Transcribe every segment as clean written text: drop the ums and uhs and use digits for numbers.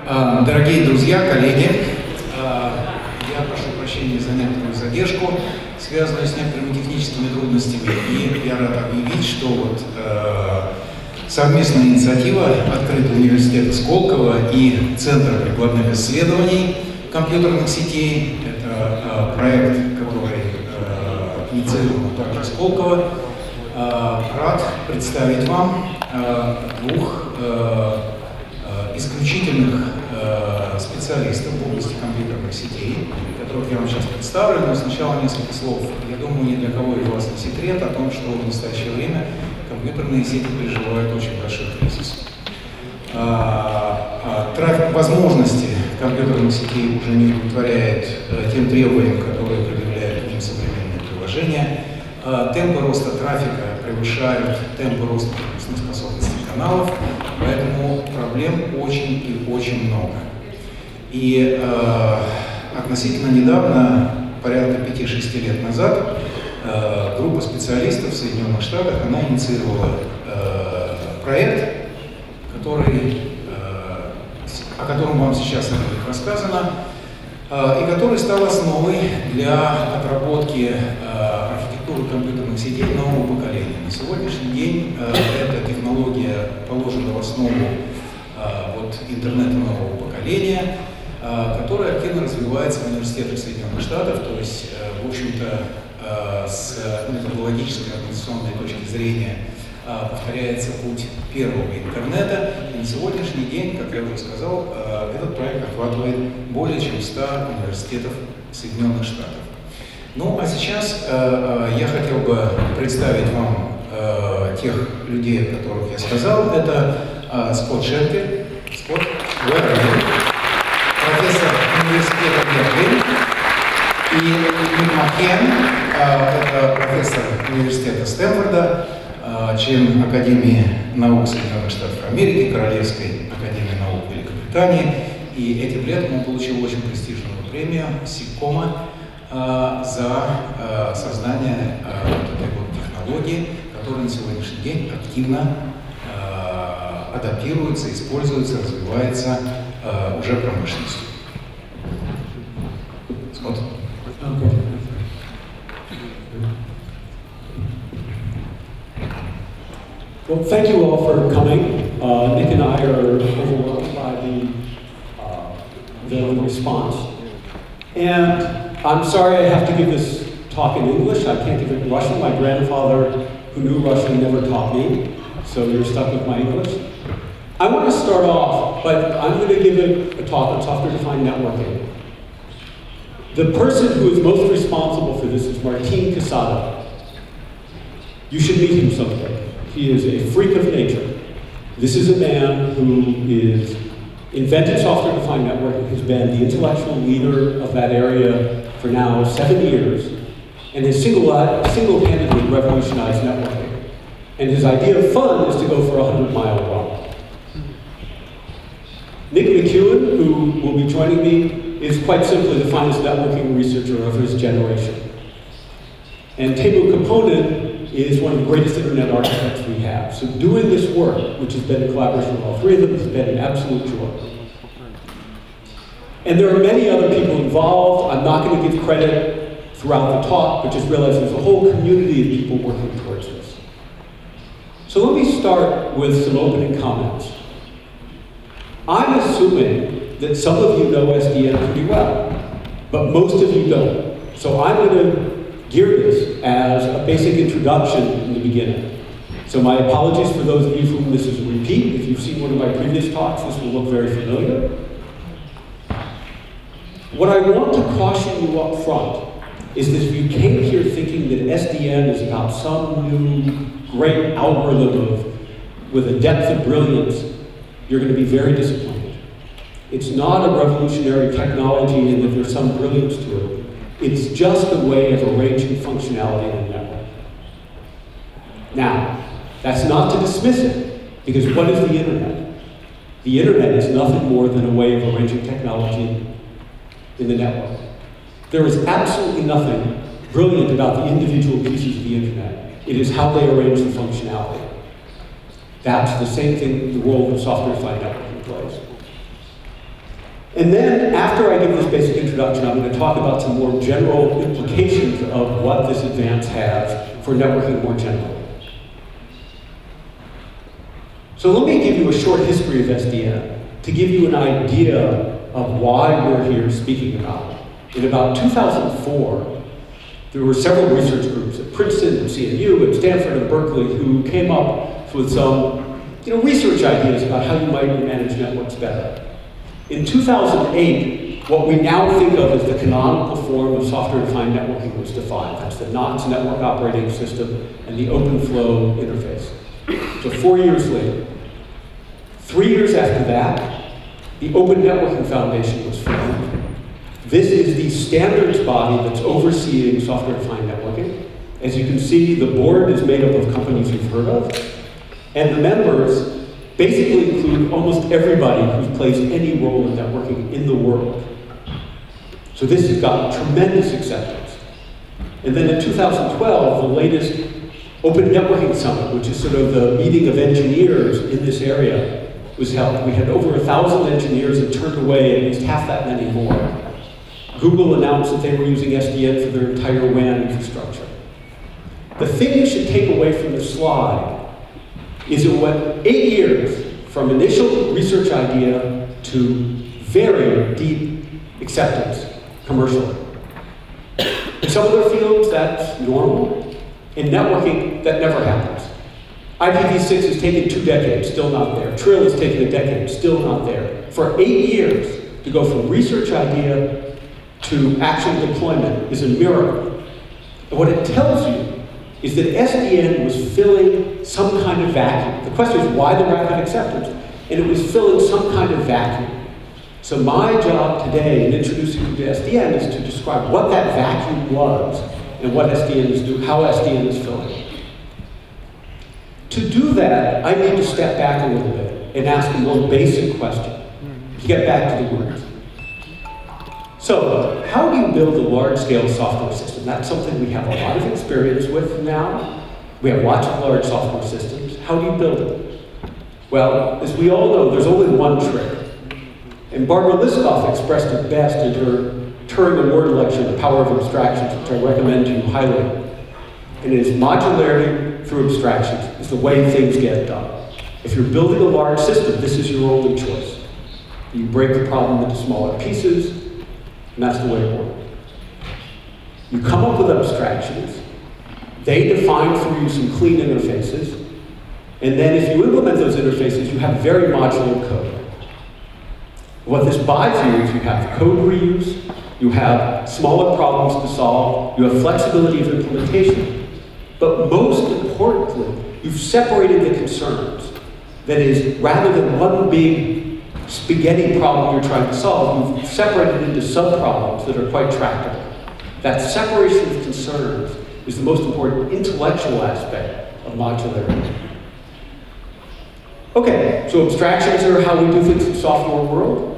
Дорогие друзья, коллеги, я прошу прощения за некоторую задержку, связанную с некоторыми техническими трудностями, и я рад объявить, что вот совместная инициатива Открытого университета Сколково и Центра прикладных исследований компьютерных сетей, это проект, который инициирован также Сколково, рад представить вам двух исключительных специалистов в области компьютерных сетей, которых я вам сейчас представлю, но сначала несколько слов. Я думаю, ни для кого из вас не секрет о том, что в настоящее время компьютерные сети переживают очень большой кризис. Трафик возможностей компьютерных сетей уже не удовлетворяет тем требованиям, которые предъявляют к ним современные приложения. Темпы роста трафика превышают темпы роста пропускных способностей каналов, поэтому проблем очень и очень много. И относительно недавно, порядка 5-6 лет назад, группа специалистов в Соединенных Штатах, она инициировала проект, о котором вам сейчас будет рассказано, и который стал основой для отработки архитектуры компьютерных сетей нового поколения. На сегодняшний день эта технология положена в основу интернета нового поколения, которая активно развивается в университетах Соединенных Штатов, то есть, в общем-то, с методологической организационной точки зрения повторяется путь первого интернета. И на сегодняшний день, как я уже сказал, этот проект охватывает более чем 100 университетов Соединенных Штатов. Ну, а сейчас я хотел бы представить вам тех людей, о которых я сказал. Это Скот Шенкер, Скот, профессор Университета Беркли, и МакКеон, это профессор Университета Стэнфорда, член Академии наук Соединенных Штатов Америки, Королевской Академии наук Великобритании. И этим летом он получил очень престижную премию Сиккома за создание этой технологии, которая на сегодняшний день активно адаптируется, используется, развивается уже промышленностью. Скот. Well, thank you all for coming. Nick and I are overwhelmed by the response. And I'm sorry I have to give this talk in English. I can't give it in Russian. My grandfather, who knew Russian, never taught me, so you're stuck with my English. I want to start off, but I'm going to give a talk on software-defined networking. The person who is most responsible for this is Martin Casado. You should meet him someday. He is a freak of nature. This is a man who is invented software-defined networking, has been the intellectual leader of that area for now 7 years, and has single-handedly revolutionized networking. And his idea of fun is to go for a 100-mile run. Nick McKeown, who will be joining me, is quite simply the finest networking researcher of his generation. And Teemu Koponen is one of the greatest internet architects we have. So doing this work, which has been a collaboration with all three of them, has been an absolute joy. And there are many other people involved. I'm not going to give credit throughout the talk, but just realize there's a whole community of people working towards this. So let me start with some opening comments. I'm assuming that some of you know SDN pretty well, but most of you don't. So I'm going to gear this as a basic introduction in the beginning. So my apologies for those of you for whom this is a repeat. If you've seen one of my previous talks, this will look very familiar. What I want to caution you up front is that if you came here thinking that SDN is about some new great algorithm with a depth of brilliance, you're going to be very disappointed. It's not a revolutionary technology in that there's some brilliance to it. It's just a way of arranging functionality in a network. Now, that's not to dismiss it, because what is the internet? The internet is nothing more than a way of arranging technology in the network. There is absolutely nothing brilliant about the individual pieces of the internet. It is how they arrange the functionality. That's the same thing the role of software-defined networking plays. And then, after I give this basic introduction, I'm going to talk about some more general implications of what this advance has for networking more generally. So let me give you a short history of SDN to give you an idea of why we're here speaking about it. In about 2004, there were several research groups at Princeton, at CMU, at Stanford, and Berkeley who came up with some research ideas about how you might manage networks better. In 2008, what we now think of as the canonical form of software-defined networking was defined. That's the NOTS network operating system and the OpenFlow interface. So 4 years later, 3 years after that, the Open Networking Foundation was formed. This is the standards body that's overseeing software-defined networking. As you can see, the board is made up of companies you've heard of, and the members basically include almost everybody who's played any role in networking in the world. So this has gotten tremendous acceptance. And then in 2012, the latest Open Networking Summit, which is sort of the meeting of engineers in this area, was held. We had over 1,000 engineers and turned away at least half that many more. Google announced that they were using SDN for their entire WAN infrastructure. The thing you should take away from this slide is it went 8 years from initial research idea to very deep acceptance commercially. In some other fields, that's normal. In networking, that never happens. IPv6 has taken 2 decades, still not there. Trill has taken a decade, still not there. For 8 years, to go from research idea to actual deployment is a miracle. And what it tells you is that SDN was filling some kind of vacuum. The question is why the rapid acceptance? And it was filling some kind of vacuum. So my job today in introducing you to SDN is to describe what that vacuum was and what SDN is doing, how SDN is filling. To do that, I need to step back a little bit and ask a more basic question to get back to the roots. So, how do you build a large-scale software system? That's something we have a lot of experience with now. We have lots of large software systems. How do you build it? Well, as we all know, there's only one trick. And Barbara Liskov expressed it best in her Turing Award lecture, The Power of Abstractions, which I recommend to you highly. And it is modularity through abstractions. It's the way things get done. If you're building a large system, this is your only choice. You break the problem into smaller pieces, and that's the way it works. You come up with abstractions, they define for you some clean interfaces, and then if you implement those interfaces, you have very modular code. What this buys you is you have code reuse, you have smaller problems to solve, you have flexibility of implementation, but most importantly, you've separated the concerns. That is, rather than one big spaghetti problem you're trying to solve, you've separated into sub-problems that are quite tractable. That separation of concerns is the most important intellectual aspect of modularity. Okay, so abstractions are how we do things in the software world.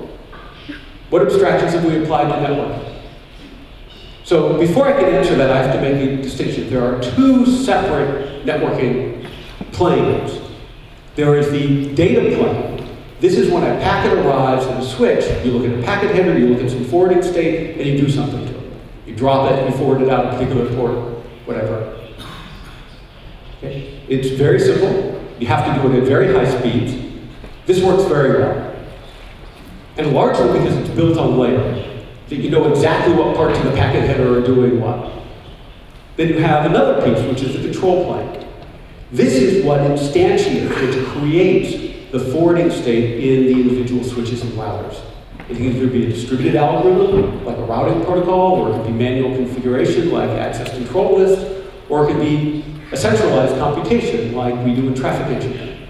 What abstractions have we applied to networking? So before I can answer that, I have to make a distinction. There are 2 separate networking planes. There is the data plane. This is when a packet arrives in a switch, you look at a packet header, you look at some forwarding state, and you do something to it. You drop it, you forward it out a particular port, whatever. Okay. It's very simple. You have to do it at very high speeds. This works very well. And largely because it's built on layer, that you know exactly what parts of the packet header are doing what. Then you have another piece, which is the control plane. This is what instantiates, which creates the forwarding state in the individual switches and routers. It can either be a distributed algorithm, like a routing protocol, or it can be manual configuration, like access control list, or it can be a centralized computation, like we do in traffic engineering.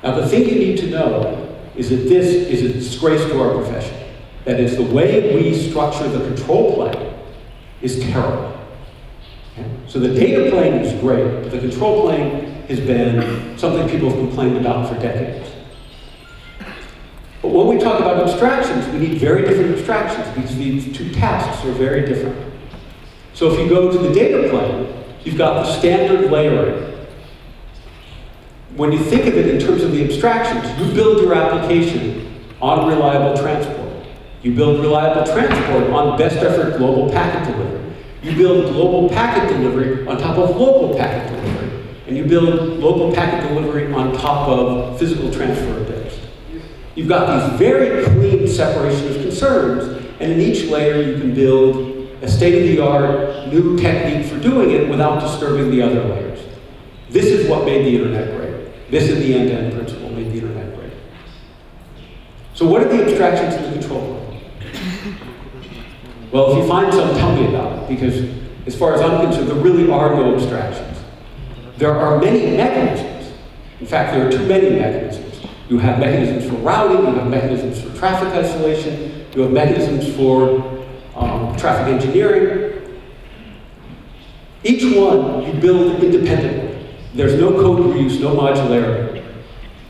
Now, the thing you need to know is that this is a disgrace to our profession. That is, the way we structure the control plane is terrible. Okay? So the data plane is great, but the control plane has been something people have complained about for decades. But when we talk about abstractions, we need very different abstractions because these 2 tasks are very different. So if you go to the data plane, you've got the standard layering. When you think of it in terms of the abstractions, you build your application on reliable transport. You build reliable transport on best effort global packet delivery. You build global packet delivery on top of local packet delivery. And you build local packet delivery on top of physical transfer of bits. You've got these very clean separation of concerns, and in each layer you can build a state-of-the-art new technique for doing it without disturbing the other layers. This is what made the internet great. This is the end-to-end principle made the internet great. So what are the abstractions in the control plane? Well, if you find some, tell me about it, because as far as I'm concerned, there really are no abstractions. There are many mechanisms. In fact, there are too many mechanisms. You have mechanisms for routing, you have mechanisms for traffic isolation, you have mechanisms for traffic engineering. Each one you build independently. There's no code reuse, no modularity.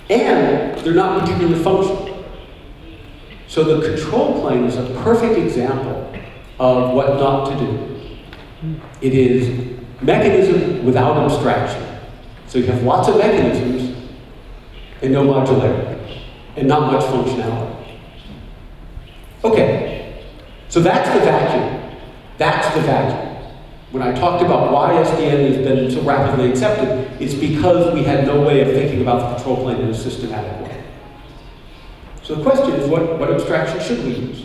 And they're not particularly functional. So the control plane is a perfect example of what not to do. It is mechanism without abstraction. So you have lots of mechanisms and no modularity, and not much functionality. Okay, so that's the vacuum. That's the vacuum. When I talked about why SDN has been so rapidly accepted, it's because we had no way of thinking about the control plane in a systematic way. So the question is, what abstraction should we use?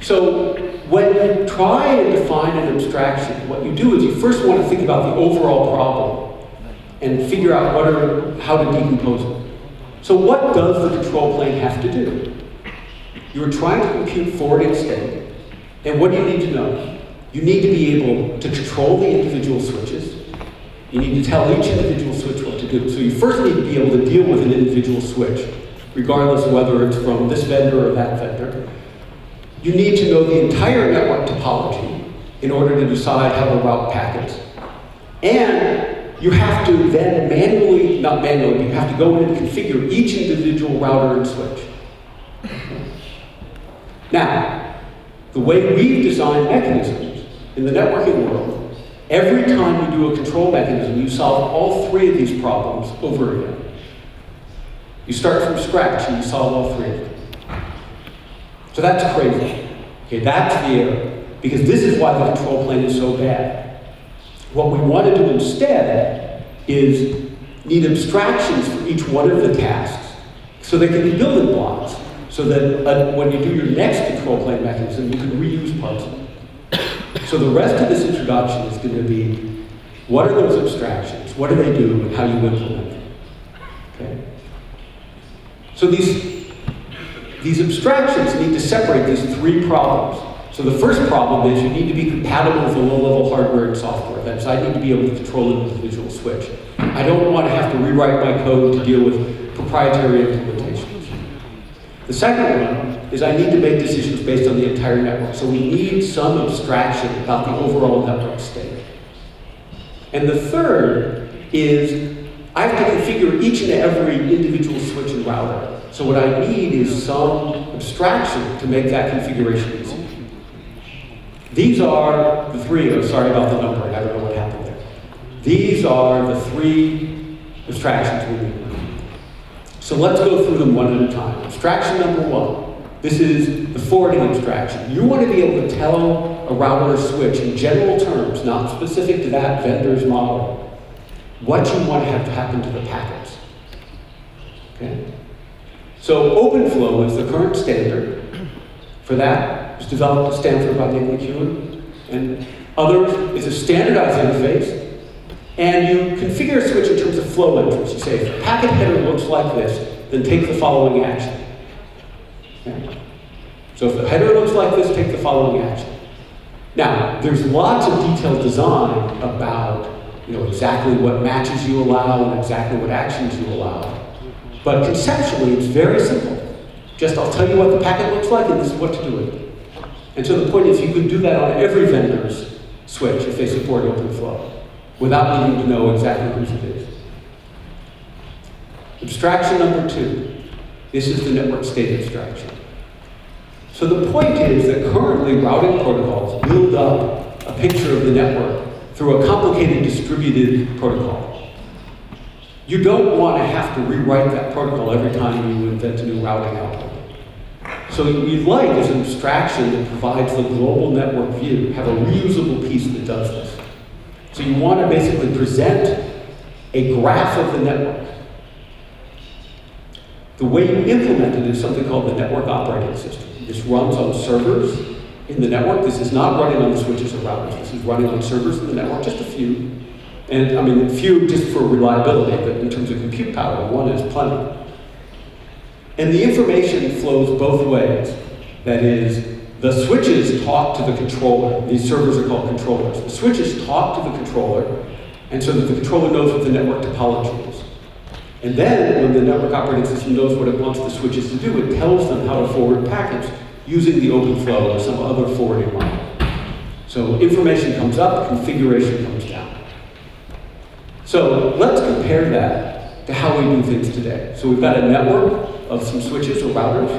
So when you try and define an abstraction, what you do is you first want to think about the overall problem and figure out how to decompose it. So what does the control plane have to do? You're trying to compute forwarding state, and what do you need to know? You need to be able to control the individual switches. You need to tell each individual switch what to do. So you first need to be able to deal with an individual switch, regardless of whether it's from this vendor or that vendor. You need to know the entire network topology in order to decide how to route packets. And you have to then not manually, but you have to go in and configure each individual router and switch. Now, the way we've designed mechanisms in the networking world, every time you do a control mechanism, you solve all three of these problems over again. You start from scratch and you solve all three of them. So that's crazy. Okay, that's the error. Because this is why the control plane is so bad. What we want to do instead is need abstractions for each one of the tasks so they can be building blocks so that when you do your next control plane mechanism, you can reuse parts of it. So the rest of this introduction is going to be, what are those abstractions? What do they do and how you implement them? Okay? So these abstractions need to separate these three problems. So the first problem is you need to be compatible with the low-level hardware and software. That is, I need to be able to control an individual switch. I don't want to have to rewrite my code to deal with proprietary implementations. The second one is I need to make decisions based on the entire network. So we need some abstraction about the overall network state. And the third is I have to configure each and every individual switch and router. So what I need is some abstraction to make that configuration easy. These are the three, sorry about the numbering, I don't know what happened there. These are the three abstractions we need. So let's go through them one at a time. Abstraction number one. This is the forwarding abstraction. You want to be able to tell a router or switch in general terms, not specific to that vendor's model, what you want to have happen to the packets. Okay? So OpenFlow is the current standard for that. It was developed at Stanford by McKeown and others. It's a standardized interface. And you configure a switch in terms of flow entrance. You say, if the packet header looks like this, then take the following action. Okay? So if the header looks like this, take the following action. Now, there's lots of detailed design about exactly what matches you allow and exactly what actions you allow. But conceptually, it's very simple. Just I'll tell you what the packet looks like and this is what to do with it. And so the point is you could do that on every vendor's switch if they support OpenFlow without needing to know exactly whose it is. Abstraction number two. This is the network state abstraction. So the point is that currently routing protocols build up a picture of the network through a complicated distributed protocol. You don't want to have to rewrite that protocol every time you invent a new routing algorithm. So what you'd like is an abstraction that provides the global network view, have a reusable piece that does this. So you want to basically present a graph of the network. The way you implement it is something called the network operating system. This runs on servers in the network. This is not running on the switches or routers. This is running on servers in the network, just a few. And I mean, a few just for reliability, but in terms of compute power, one is plenty. And the information flows both ways. That is, the switches talk to the controller. These servers are called controllers. The switches talk to the controller, and so that the controller knows what the network topology is. And then, when the network operating system knows what it wants the switches to do, it tells them how to forward packets using the OpenFlow or some other forwarding model. So information comes up, configuration comes down. So let's compare that to how we do things today. So we've got a network of some switches or routers,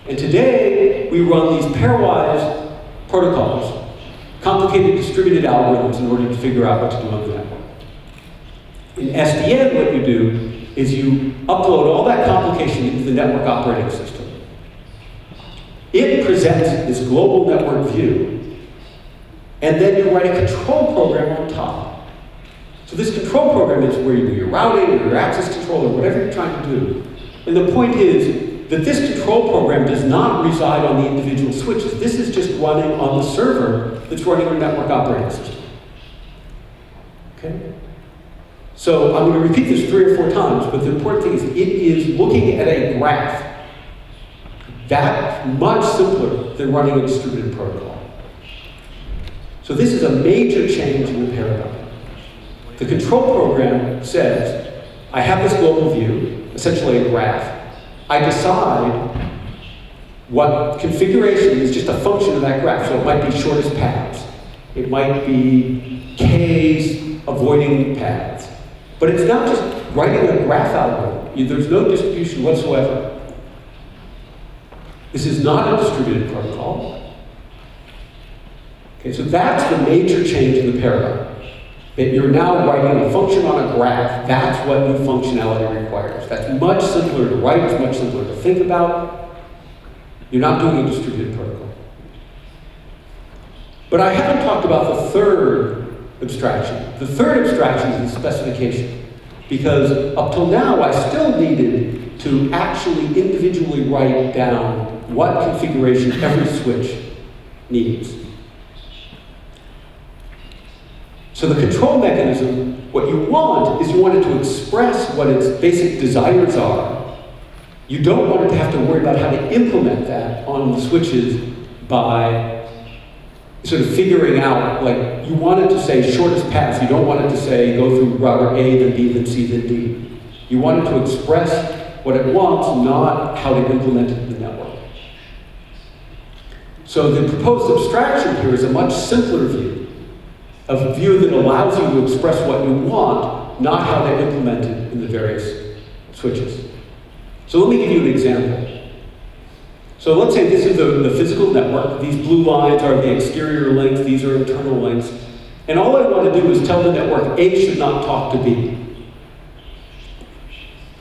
and today we run these pairwise protocols, complicated distributed algorithms in order to figure out what to do on the network. In SDN, what you do is you upload all that complication into the network operating system. It presents this global network view, and then you write a control program on top. So this control program is where you do your routing or your access control or whatever you're trying to do. And the point is that this control program does not reside on the individual switches. This is just running on the server that's running your network operating system. Okay? So I'm going to repeat this 3 or 4 times, but the important thing is it is looking at a graph. That's much simpler than running a distributed protocol. So this is a major change in the paradigm. The control program says, I have this global view, essentially a graph. I decide what configuration is just a function of that graph. So it might be shortest paths. It might be K's avoiding paths. But it's not just writing a graph algorithm. There's no distribution whatsoever. This is not a distributed protocol. Okay, so that's the major change in the paradigm. That you're now writing a function on a graph. That's what new functionality requires. That's much simpler to write, it's much simpler to think about. You're not doing a distributed protocol. But I haven't talked about the third abstraction. The third abstraction is the specification. Because up till now, I still needed to actually individually write down what configuration every switch needs. So the control mechanism, what you want is you want it to express what its basic desires are. You don't want it to have to worry about how to implement that on the switches by sort of figuring out, like, you want it to say shortest path. You don't want it to say go through router A, then B, then C, then D. You want it to express what it wants, not how to implement it in the network. So the proposed abstraction here is a much simpler view, a view that allows you to express what you want, not how to implement it in the various switches. So let me give you an example. So let's say this is the physical network. These blue lines are the exterior links, these are internal links. And all I want to do is tell the network A should not talk to B.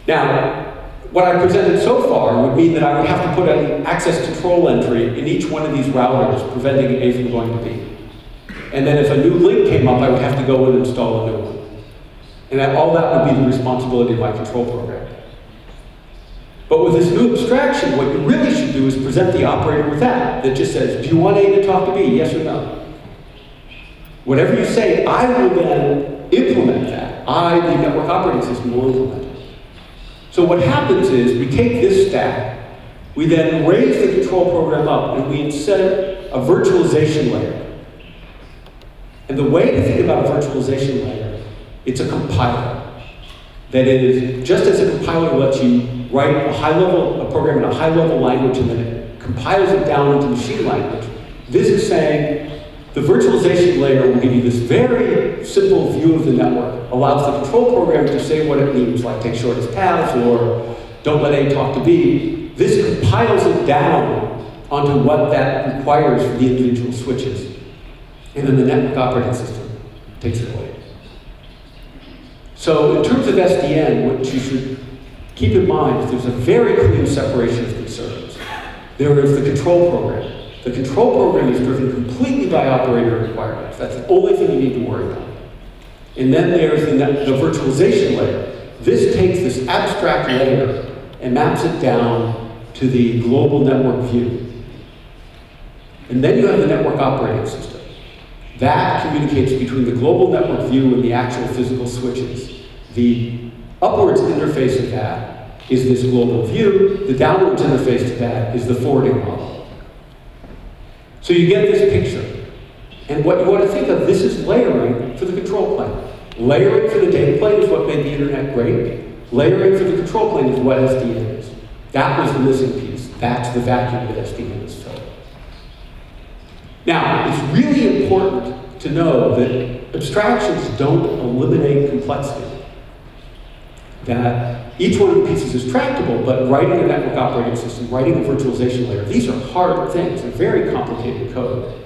Now, what I presented so far would mean that I would have to put an access control entry in each one of these routers, preventing A from going to B. And then if a new link came up, I would have to go and install a new one. And all that would be the responsibility of my control program. But with this new abstraction, what you really should do is present the operator with that just says, do you want A to talk to B, yes or no? Whatever you say, I will then implement that. I, the network operating system, will implement it. So what happens is, we take this stack, we then raise the control program up, and we insert a virtualization layer. And the way to think about a virtualization layer, it's a compiler. That is, just as a compiler lets you write a program in a high-level language and then it compiles it down into machine language, this is saying the virtualization layer will give you this very simple view of the network, allows the control program to say what it needs, like take shortest paths or don't let A talk to B. This compiles it down onto what that requires for the individual switches. And then the network operating system takes it away. So in terms of SDN, what you should keep in mind is there's a very clear separation of concerns. There is the control program. The control program is driven completely by operator requirements. That's the only thing you need to worry about. And then there's the virtualization layer. This takes this abstract layer and maps it down to the global network view. And then you have the network operating system. That communicates between the global network view and the actual physical switches. The upwards interface of that is this global view. The downwards interface to that is the forwarding model. So you get this picture. And what you want to think of, this is layering for the control plane. Layering for the data plane is what made the internet great. Layering for the control plane is what SDN is. That was the missing piece. That's the vacuum that SDN is filled. Now, it's really important to know that abstractions don't eliminate complexity. That each one of the pieces is tractable, but writing a network operating system, writing a virtualization layer, these are hard things. They're very complicated code.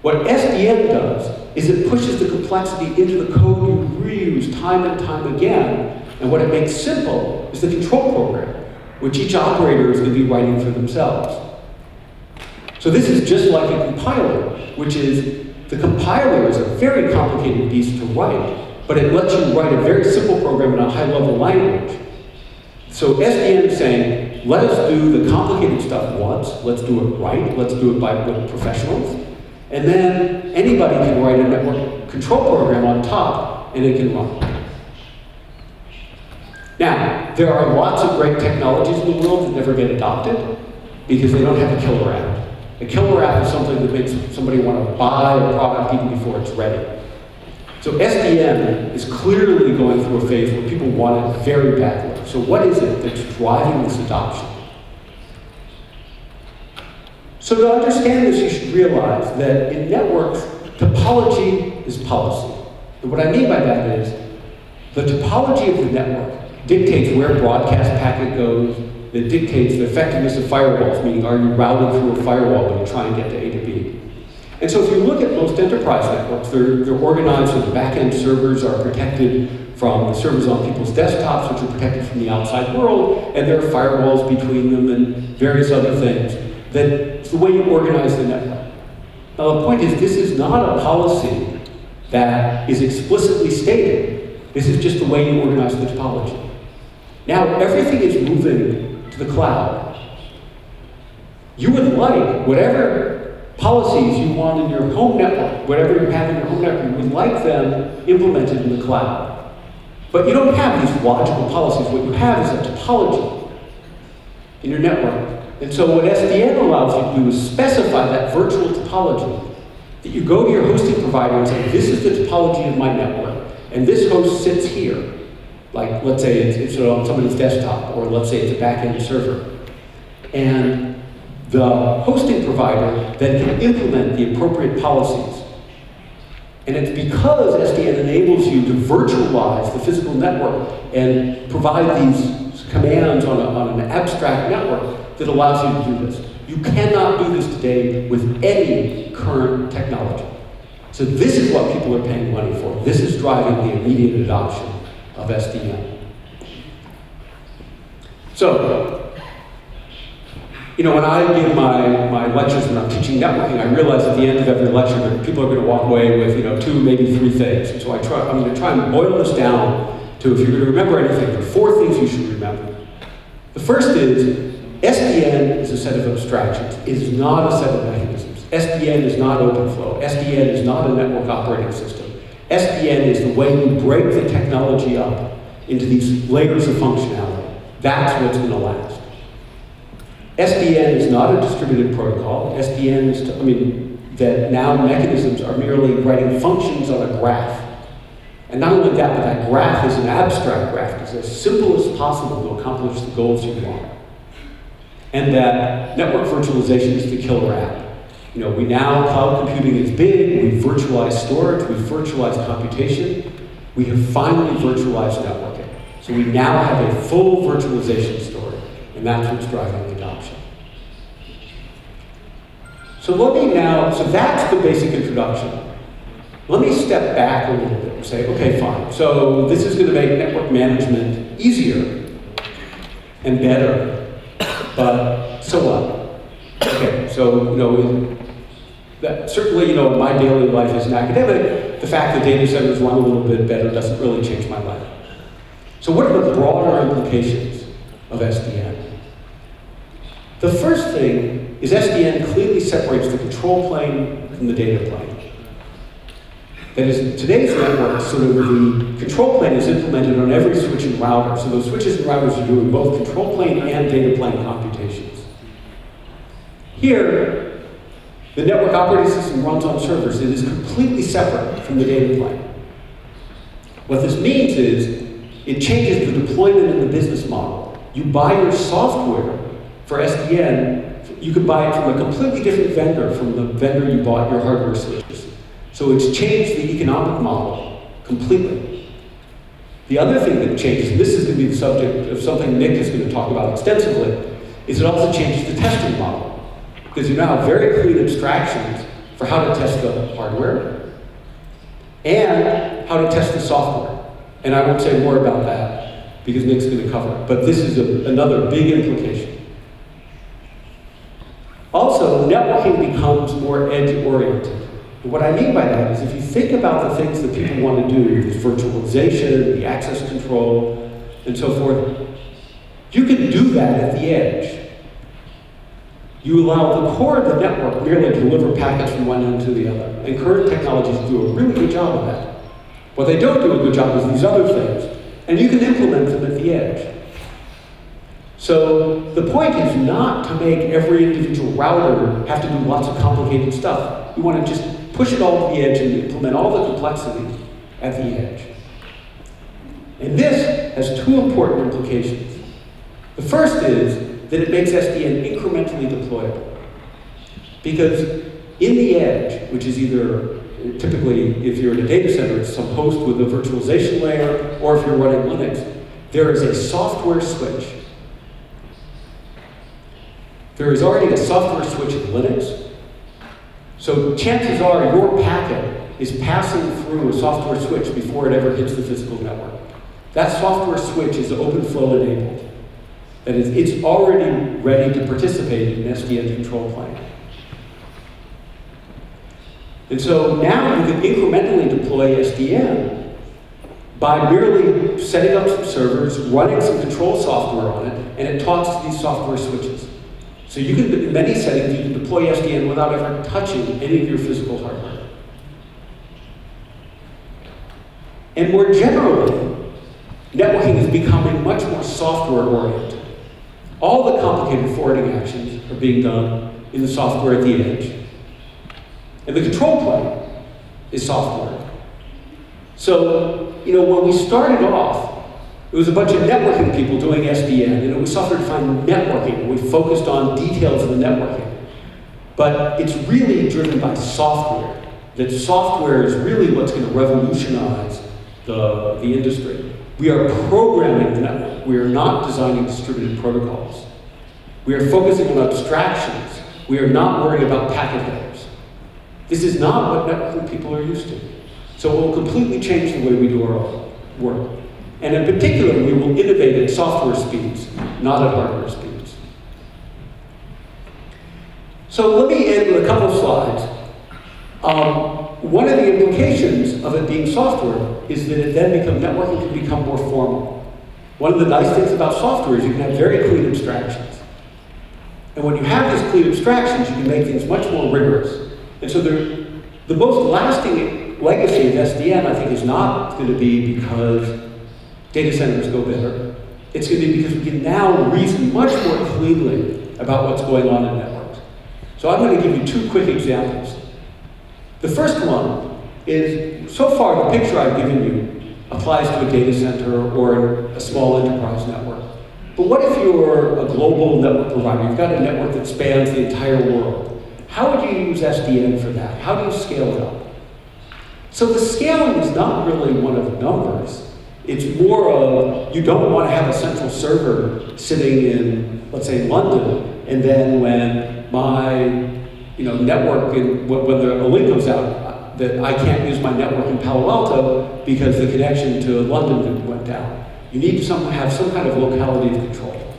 What SDN does is it pushes the complexity into the code you reuse time and time again, and what it makes simple is the control program, which each operator is going to be writing for themselves. So this is just like a compiler, which is, the compiler is a very complicated beast to write, but it lets you write a very simple program in a high-level language. So SDN is saying, let us do the complicated stuff once, let's do it right, let's do it with professionals, and then anybody can write a network control program on top, and it can run. Now, there are lots of great technologies in the world that never get adopted because they don't have a killer app. A killer app is something that makes somebody want to buy a product even before it's ready. So SDN is clearly going through a phase where people want it very badly. So what is it that's driving this adoption? So to understand this, you should realize that in networks, topology is policy. And what I mean by that is, the topology of the network dictates where broadcast packet goes, that dictates the effectiveness of firewalls, meaning are you routed through a firewall when you try and get to A to B. And so if you look at most enterprise networks, they're organized so the back-end servers are protected from the servers on people's desktops, which are protected from the outside world, and there are firewalls between them and various other things. That's the way you organize the network. Now the point is, this is not a policy that is explicitly stated. This is just the way you organize the topology. Now everything is moving to the cloud. You would like whatever policies you want in your home network, whatever you have in your home network, you would like them implemented in the cloud. But you don't have these logical policies. What you have is a topology in your network. And so what SDN allows you to do is specify that virtual topology, that you go to your hosting provider and say, this is the topology of my network, and this host sits here. Like, let's say it's on somebody's desktop, or let's say it's a back-end server. And the hosting provider then can implement the appropriate policies. And it's because SDN enables you to virtualize the physical network and provide these commands on an abstract network that allows you to do this. You cannot do this today with any current technology. So this is what people are paying money for. This is driving the immediate adoption of SDN. So, you know, when I give my lectures when I'm teaching networking, I realize at the end of every lecture that people are going to walk away with, you know, 2, maybe 3 things. And so I'm going to try and boil this down to, if you're going to remember anything, there are 4 things you should remember. The first is, SDN is a set of abstractions. It is not a set of mechanisms. SDN is not OpenFlow. SDN is not a network operating system. SDN is the way you break the technology up into these layers of functionality. That's what's going to last. SDN is not a distributed protocol. SDN is, that now mechanisms are merely writing functions on a graph. And not only that, but that graph is an abstract graph. It's as simple as possible to accomplish the goals you want. And that network virtualization is the killer app. You know, cloud computing is big, we virtualize storage, we virtualize computation, we have finally virtualized networking. So we now have a full virtualization story, and that's what's driving the adoption. So that's the basic introduction. Let me step back a little bit and say, okay, fine. So this is going to make network management easier and better, but so what? Okay, so, that certainly, in my daily life as an academic, the fact that data centers run a little bit better doesn't really change my life. So what are the broader implications of SDN? The first thing is SDN clearly separates the control plane from the data plane. That is, in today's network, sort of the control plane is implemented on every switch and router. So those switches and routers are doing both control plane and data plane computations. Here, the network operating system runs on servers. It is completely separate from the data plane. What this means is it changes the deployment in the business model. You buy your software for SDN, you could buy it from a completely different vendor from the vendor you bought your hardware switches. So it's changed the economic model completely. The other thing that changes, and this is going to be the subject of something Nick is going to talk about extensively, is it also changes the testing model. Because you now have very clean abstractions for how to test the hardware and how to test the software. And I won't say more about that because Nick's going to cover it. But this is another big implication. Also, networking becomes more edge-oriented. And what I mean by that is if you think about the things that people want to do, the virtualization, the access control, and so forth, you can do that at the edge. You allow the core of the network merely to deliver packets from one end to the other. And current technologies do a really good job of that. What they don't do a good job is these other things. And you can implement them at the edge. So the point is not to make every individual router have to do lots of complicated stuff. You want to just push it all to the edge and implement all the complexities at the edge. And this has two important implications. The first is that it makes SDN incrementally deployable. Because in the edge, which is either, typically if you're in a data center, it's some host with a virtualization layer, or if you're running Linux, there is a software switch. There is already a software switch in Linux. So chances are your packet is passing through a software switch before it ever hits the physical network. That software switch is OpenFlow enabled. That is, it's already ready to participate in an SDN control plane. And so now you can incrementally deploy SDN by merely setting up some servers, running some control software on it, and it talks to these software switches. So you can, in many settings, you can deploy SDN without ever touching any of your physical hardware. And more generally, networking is becoming much more software-oriented. All the complicated forwarding actions are being done in the software at the edge. And the control plane is software. So, when we started off, it was a bunch of networking people doing SDN, and it was software-defined networking. We focused on details of the networking. But it's really driven by software. That software is really what's going to revolutionize the industry. We are programming the network. We are not designing distributed protocols. We are focusing on abstractions. We are not worrying about packet headers. This is not what networking people are used to. So it will completely change the way we do our work. And in particular, we will innovate at software speeds, not at hardware speeds. So let me end with a couple of slides. One of the implications of it being software is that it then networking can become more formal. One of the nice things about software is you can have very clean abstractions. And when you have these clean abstractions, you can make things much more rigorous. And so the most lasting legacy of SDN, I think, is not going to be because data centers go better. It's going to be because we can now reason much more cleanly about what's going on in networks. So I'm going to give you two quick examples. The first one is, so far the picture I've given you applies to a data center or a small enterprise network. But what if you're a global network provider? You've got a network that spans the entire world. How would you use SDN for that? How do you scale it up? So the scaling is not really one of numbers. It's more of, you don't want to have a central server sitting in, let's say, London, and then when my network, when a link comes out, that I can't use my network in Palo Alto because the connection to London went down. You need to have some kind of locality of control.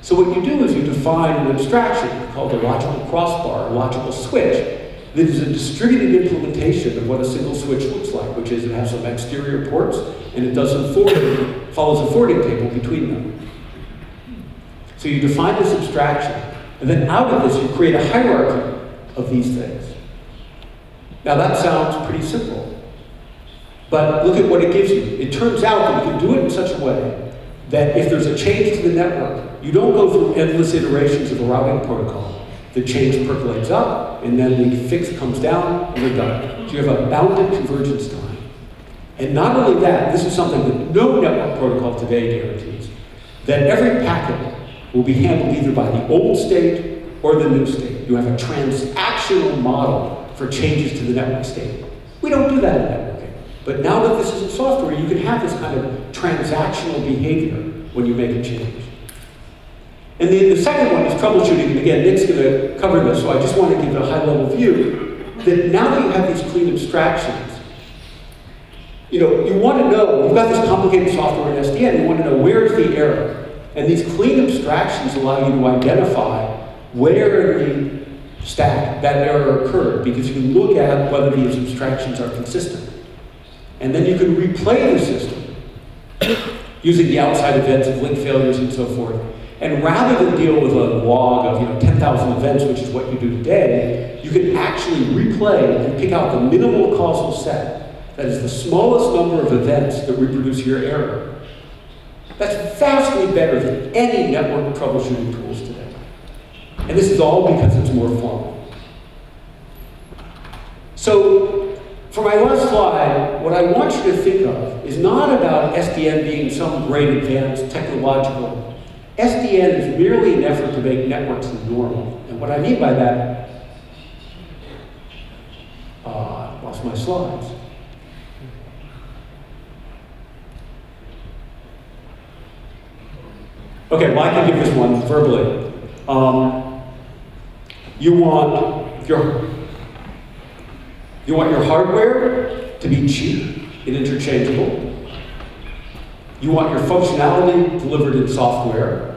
So what you do is you define an abstraction called a logical crossbar, a logical switch, that is a distributed implementation of what a single switch looks like, which is it has some exterior ports and it does some forwarding, follows a forwarding table between them. So you define this abstraction, and then out of this you create a hierarchy of these things. Now that sounds pretty simple, but look at what it gives you. It turns out that you can do it in such a way that if there's a change to the network, you don't go through endless iterations of a routing protocol. The change percolates up, and then the fix comes down, and you're done. So you have a bounded convergence time. And not only that, this is something that no network protocol today guarantees, that every packet will be handled either by the old state or the new state. You have a transactional model for changes to the network state. We don't do that in networking. But now that this is in software, you can have this kind of transactional behavior when you make a change. And the second one is troubleshooting. And again, Nick's going to cover this, so I just want to give a high-level view that now that you have these clean abstractions, you want to know, you've got this complicated software in SDN, you want to know where's the error. And these clean abstractions allow you to identify where in the stack that error occurred, because you can look at whether these abstractions are consistent. And then you can replay the system using the outside events of link failures and so forth. And rather than deal with a log of 10,000 events, which is what you do today, you can actually replay and pick out the minimal causal set. That is the smallest number of events that reproduce your error. That's vastly better than any network troubleshooting tools today. And this is all because it's more formal. So, for my last slide, what I want you to think of is not about SDN being some great advanced technological. SDN is merely an effort to make networks normal. And what I mean by that, I lost my slides. Okay, well I can give this one verbally. You want your hardware to be cheap and interchangeable. You want your functionality delivered in software.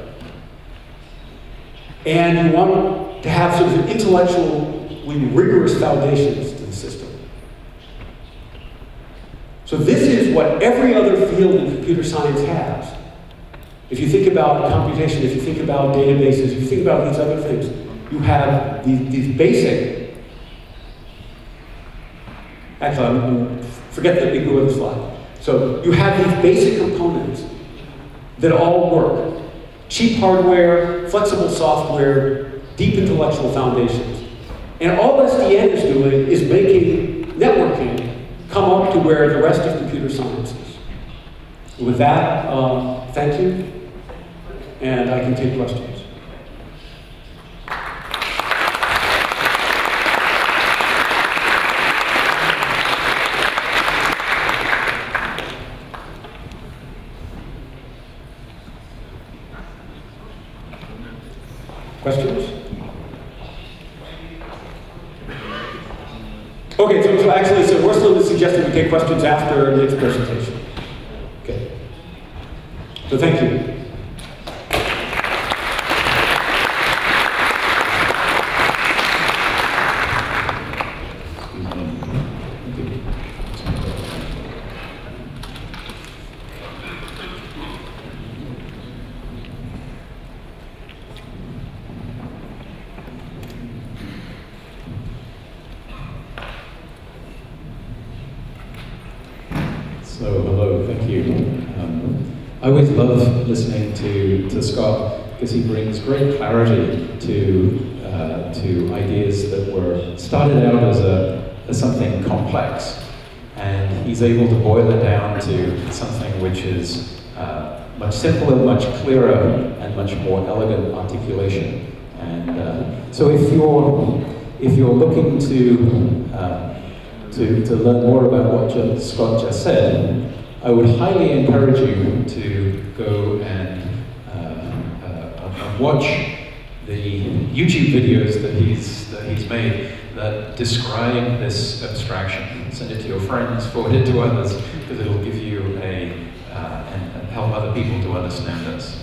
And you want to have sort of intellectually rigorous foundations to the system. So this is what every other field in computer science has. If you think about computation, if you think about databases, if you think about these other things, you have these basic, actually, forget the ignore the slide. So you have these basic components that all work. Cheap hardware, flexible software, deep intellectual foundations. And all SDN is doing is making networking come up to where the rest of computer science is. With that, thank you. And I can take questions. Questions? Okay, so actually, Ursula is suggesting we take questions after Nick's presentation. Okay. So thank you. So hello, thank you. I always love listening to Scott because he brings great clarity to ideas that were started out as something complex, and he's able to boil it down to something which is much simpler, much clearer, and much more elegant articulation. And so if you're looking to learn more about what Scott just said, I would highly encourage you to go and watch the YouTube videos that he's made that describe this abstraction. Send it to your friends, forward it to others, because it'll give you and help other people to understand this.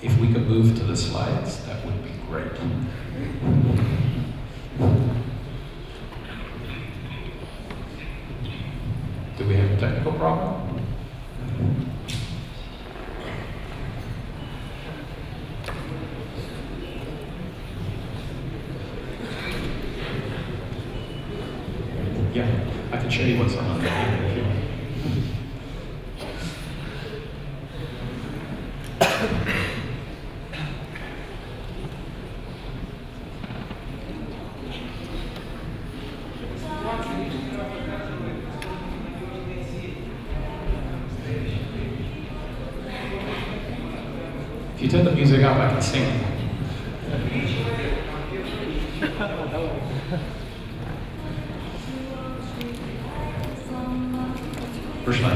if we could move to the slides, that would be great. Do we have a technical problem? Yeah, I can show you what's on the computer if you want. If you turn the music up, I can sing. Пришло.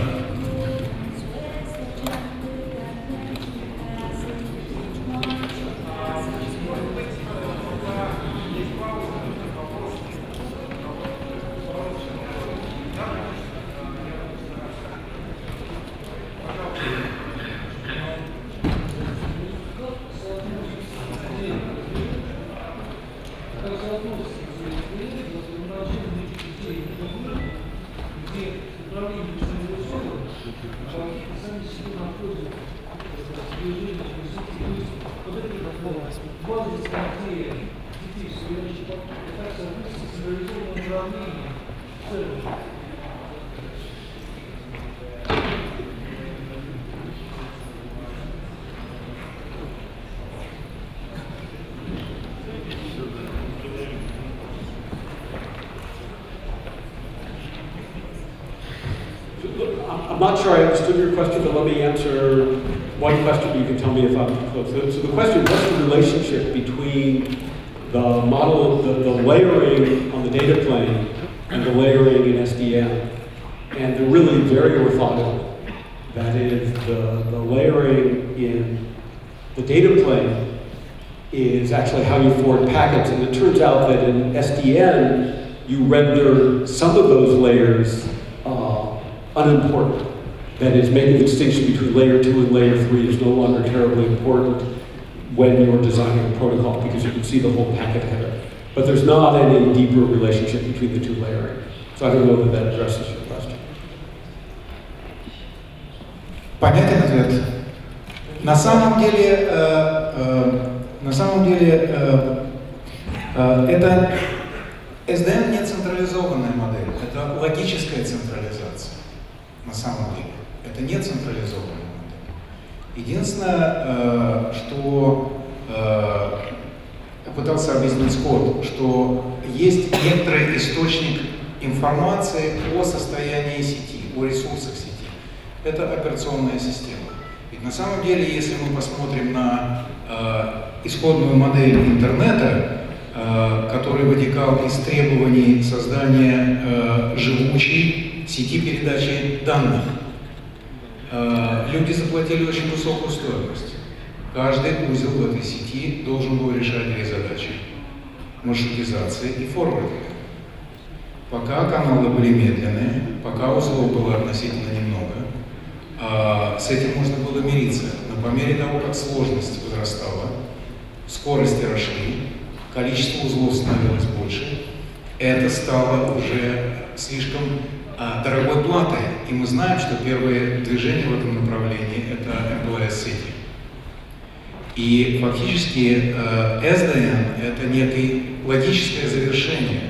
I'm not sure I understood your question, but let me answer one question. You can tell me if I'm too close. So the question, what's the relationship between the model, the layering on the data plane and the layering in SDN? And they're really very orthogonal. That is, the layering in the data plane is actually how you forward packets. And it turns out that in SDN, you render some of those layers unimportant. That is, making the distinction between layer 2 and layer 3 is no longer terribly important when you're designing a protocol because you can see the whole packet header. But there's not any deeper relationship between the two layering. So I don't know that addresses your question. Понятен ответ? На самом деле это SDN не централизованная модель, это логическая централизация. На самом деле это не централизованная модель. Единственное, что пытался объяснить Скот, что есть некоторый источник информации о состоянии сети, о ресурсах сети. Это операционная система. Ведь на самом деле, если мы посмотрим на исходную модель интернета, который вытекал из требований создания живучей сети передачи данных, люди заплатили очень высокую стоимость. Каждый узел в этой сети должен был решать две задачи: маршрутизации и форвардинга. Пока каналы были медленные, пока узлов было относительно немного, с этим можно было мириться. Но по мере того, как сложность возрастала, скорости росли, количество узлов становилось больше, это стало уже слишком дорогой платой. И мы знаем, что первые движения в этом направлении — это сети. И фактически SDN — это некое логическое завершение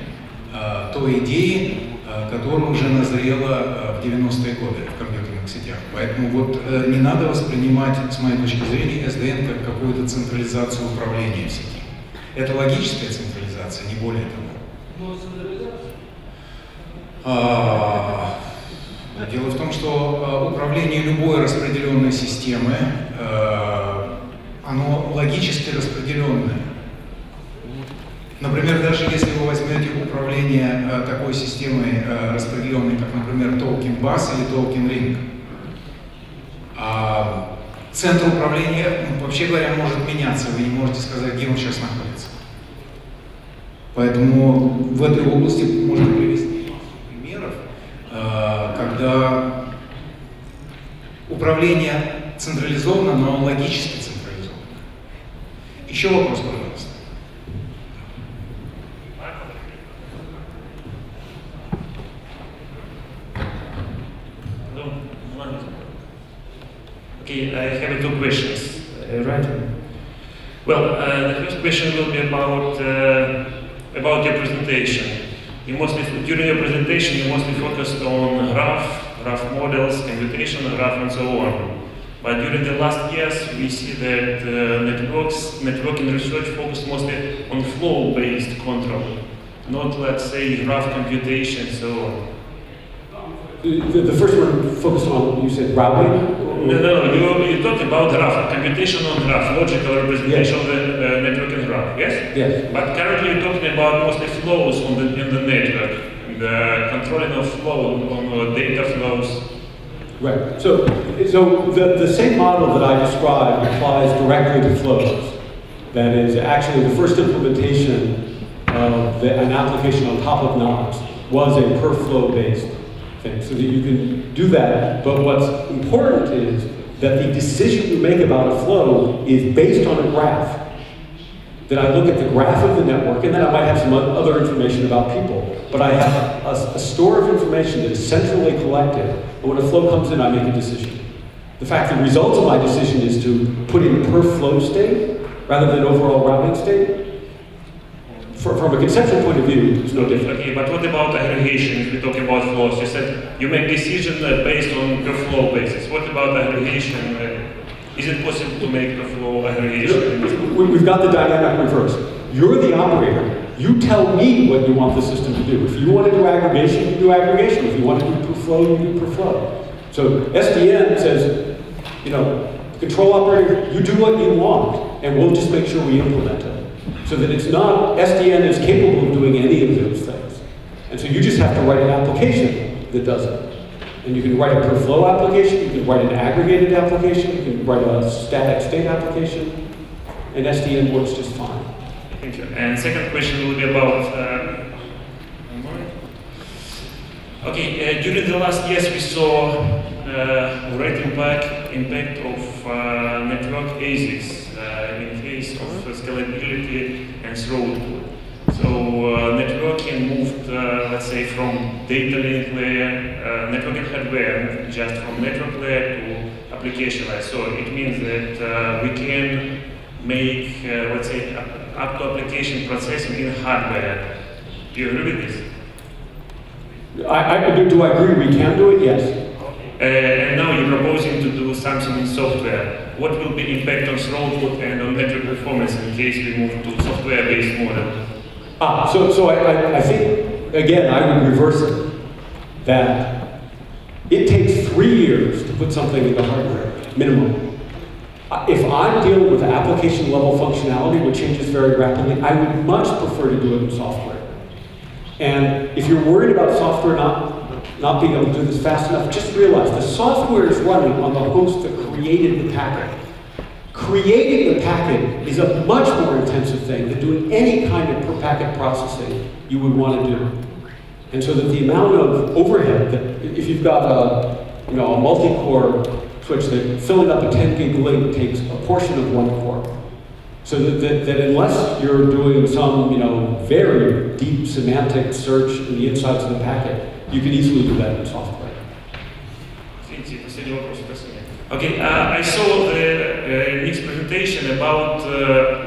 той идеи, которая уже назрела в 90-е годы в компьютерных сетях. Поэтому вот не надо воспринимать, с моей точки зрения, SDN как какую-то централизацию управления в сети. Это логическая централизация, не более того. Дело в том, что управление любой распределенной системой, оно логически распределенное. Например, даже если вы возьмете управление такой системой распределенной, как, например, token bus или token ring, центр управления, вообще говоря, может меняться, вы не можете сказать, где он сейчас находится. Поэтому в этой области можно привести примеров, когда управление централизовано, но логически централизовано. Еще вопрос, пожалуйста. Okay, I have two questions, right? Well, the first question will be about your presentation. During your presentation, you mostly focused on graph models, computation, graph, and so on. But during the last years, we see that networking research focused mostly on flow-based control, not, let's say, graph computation, and so on. The first one focused on, you said routing? No, you talked about graph, computation on graph, logical representation of the networking graph, yes? Yes. But currently you're talking about mostly flows in the network, the controlling of flow on data flows. Right. So the same model that I described applies directly to flows. That is, actually the first implementation of an application on top of nodes was a per flow based thing, so that you can do that. But what's important is that the decision you make about a flow is based on a graph. That I look at the graph of the network, and then I might have some other information about people. But I have a store of information that is centrally collected, and when a flow comes in, I make a decision. The fact the result of my decision is to put in per flow state, rather than overall routing state, from a conceptual point of view, it's no different. Okay, but what about aggregation? If we talk about flows, you said you make decisions based on per flow basis. What about aggregation? Is it possible to make per flow aggregation? We've got the dynamic reverse. You're the operator. You tell me what you want the system to do. If you want to do aggregation, you do aggregation. If you want to do per flow, you do per flow. So SDN says, you know, control operator, you do what you want, and we'll just make sure we implement it. So that it's not, SDN is capable of doing any of those things. And so you just have to write an application that does it. And you can write a per flow application, you can write an aggregated application, you can write a static state application, and SDN works just fine. Thank you. And second question will be about, during the last years we saw great impact of network ASICs in case of scalability and throughput. So networking moved, let's say, from data link layer, networking hardware moved just from network layer to application layer. So it means that we can make, let's say, up to application processing in hardware. Do you agree with this? Do I agree we can do it? Yes. And now you're proposing to do something in software. What will be impact on throughput and on network performance in case we move to software-based model? So I think, again, I would reverse it. That it takes 3 years to put something into hardware, minimum. If I'm dealing with application level functionality, which changes very rapidly, I would much prefer to do it in software. And if you're worried about software not being able to do this fast enough, just realize the software is running on the host that created the packet. Creating the packet is a much more intensive thing than doing any kind of per packet processing you would want to do. And so that the amount of overhead, that if you've got a multi-core switch, that filling up a 10 gig link takes a portion of one core. So that unless you're doing some very deep semantic search in the insides of the packet, you can easily do that in software. Okay, I saw the next presentation about,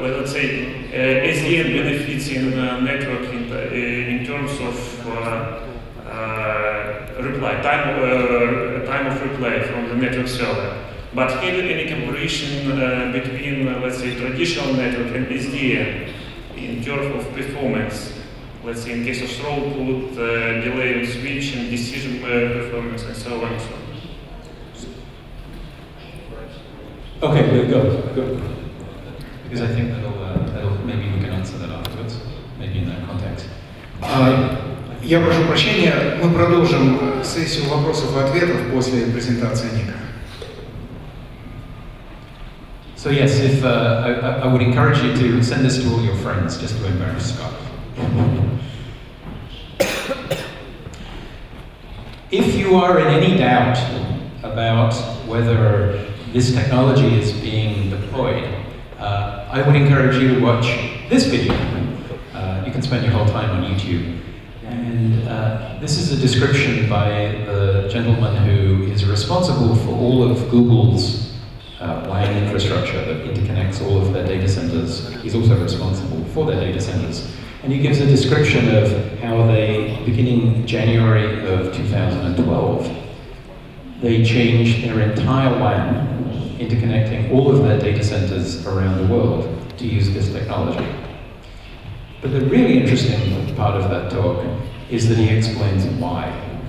let's say, SDN benefits in network in terms of reply, time of reply from the network server. But have you any comparison between, let's say, traditional network and SDN in terms of performance? Let's say in case of throughput, delay of switching, decision performance, and so on and so on. Okay, go. Because I think that'll maybe we can answer that afterwards, maybe in that context. Я прошу прощения, мы продолжим сессию вопросов и ответов после презентации Ника. So yes, I would encourage you to send this to all your friends, just to embarrass Scott. If you are in any doubt about whether this technology is being deployed, I would encourage you to watch this video. You can spend your whole time on YouTube. And this is a description by the gentleman who is responsible for all of Google's WAN infrastructure that interconnects all of their data centers. He's also responsible for their data centers. And he gives a description of how they, beginning January of 2012, they changed their entire WAN, interconnecting all of their data centers around the world to use this technology. But the really interesting part of that talk is that he explains why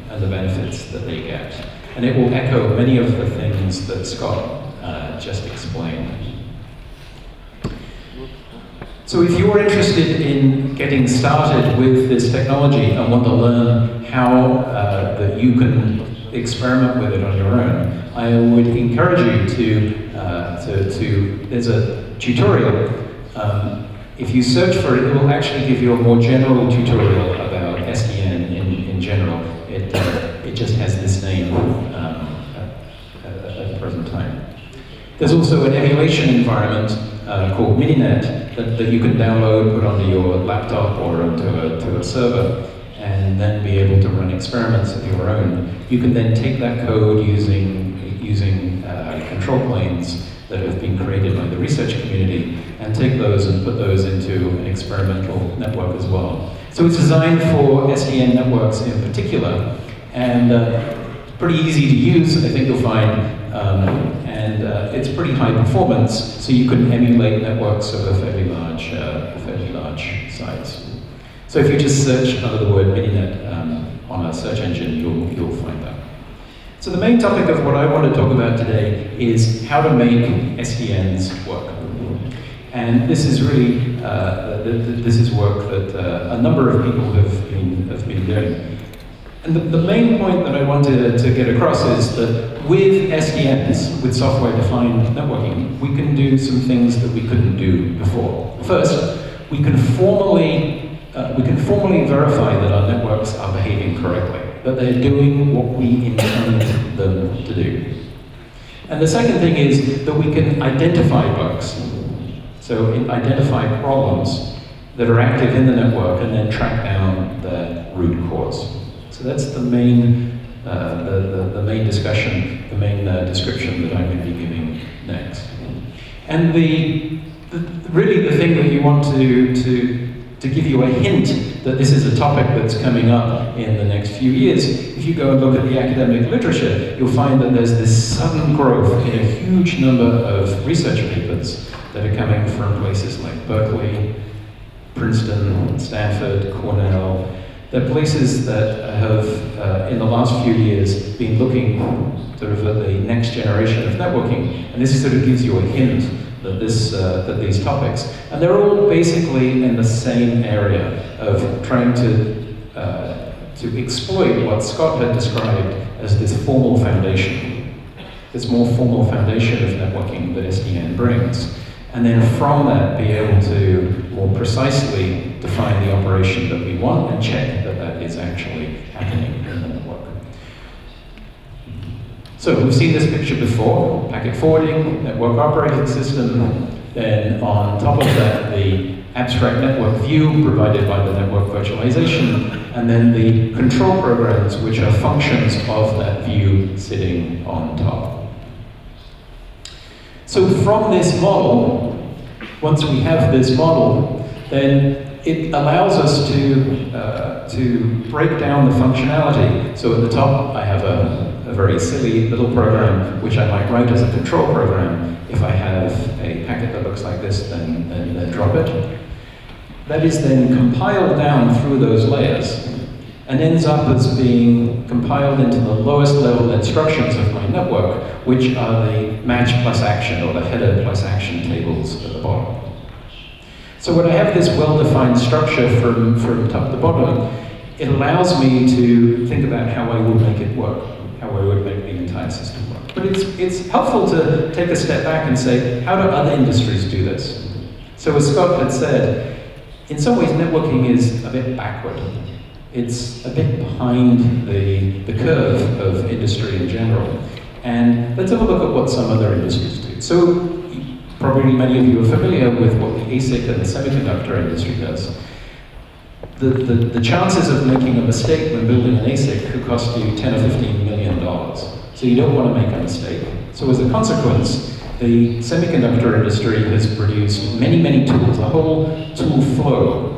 and the benefits that they get. And it will echo many of the things that Scott just explained. So if you're interested in getting started with this technology and want to learn how that you can experiment with it on your own, I would encourage you there's a tutorial. If you search for it, it will actually give you a more general tutorial about SDN in general. It just has this name at the present time. There's also an emulation environment called Mininet that you can download, put onto your laptop or onto a server, and then be able to run experiments of your own. You can then take that code using control planes that have been created by the research community and take those and put those into an experimental network as well. So it's designed for SDN networks in particular, and pretty easy to use, I think you'll find, and it's pretty high performance, so you can emulate networks of a fairly large size. So if you just search under the word Mininet on a search engine, you'll find that. So the main topic of what I want to talk about today is how to make SDNs work. And this is really, this is work that a number of people have been doing. And the main point that I wanted to get across is that with SDNs, with software-defined networking, we can do some things that we couldn't do before. First, we can formally verify that our networks are behaving correctly, that they're doing what we intend them to do. And the second thing is that we can identify bugs. So identify problems that are active in the network and then track down the root cause. So that's the main, the main discussion, the main description that I'm going to be giving next. And really the thing that you want to give you a hint that this is a topic that's coming up in the next few years, if you go and look at the academic literature, you'll find that there's this sudden growth in a huge number of research papers that are coming from places like Berkeley, Princeton, Stanford, Cornell. They're places that have, in the last few years, been looking sort of at the next generation of networking, and this sort of gives you a hint that that these topics, and they're all basically in the same area of trying to exploit what Scott had described as this formal foundation, this more formal foundation of networking that SDN brings, and then from that be able to more precisely define the operation that we want and check that that is actually happening in the network. So we've seen this picture before, packet forwarding, network operating system, then on top of that the abstract network view provided by the network virtualization, and then the control programs which are functions of that view sitting on top. So from this model, once we have this model, then it allows us to break down the functionality. So at the top I have a very silly little program which I might write as a control program. If I have a packet that looks like this, then drop it. That is then compiled down through those layers and ends up as being compiled into the lowest level instructions of my network, which are the match plus action or the header plus action tables at the bottom. So when I have this well-defined structure from top to bottom, it allows me to think about how I would make it work, how I would make the entire system work. But it's helpful to take a step back and say, how do other industries do this? So as Scott had said, in some ways networking is a bit backward. It's a bit behind the curve of industry in general. And let's have a look at what some other industries do. So probably many of you are familiar with what the ASIC and the semiconductor industry does. The chances of making a mistake when building an ASIC could cost you $10 or $15 million. So you don't want to make a mistake. So as a consequence, the semiconductor industry has produced many, many tools, a whole tool flow,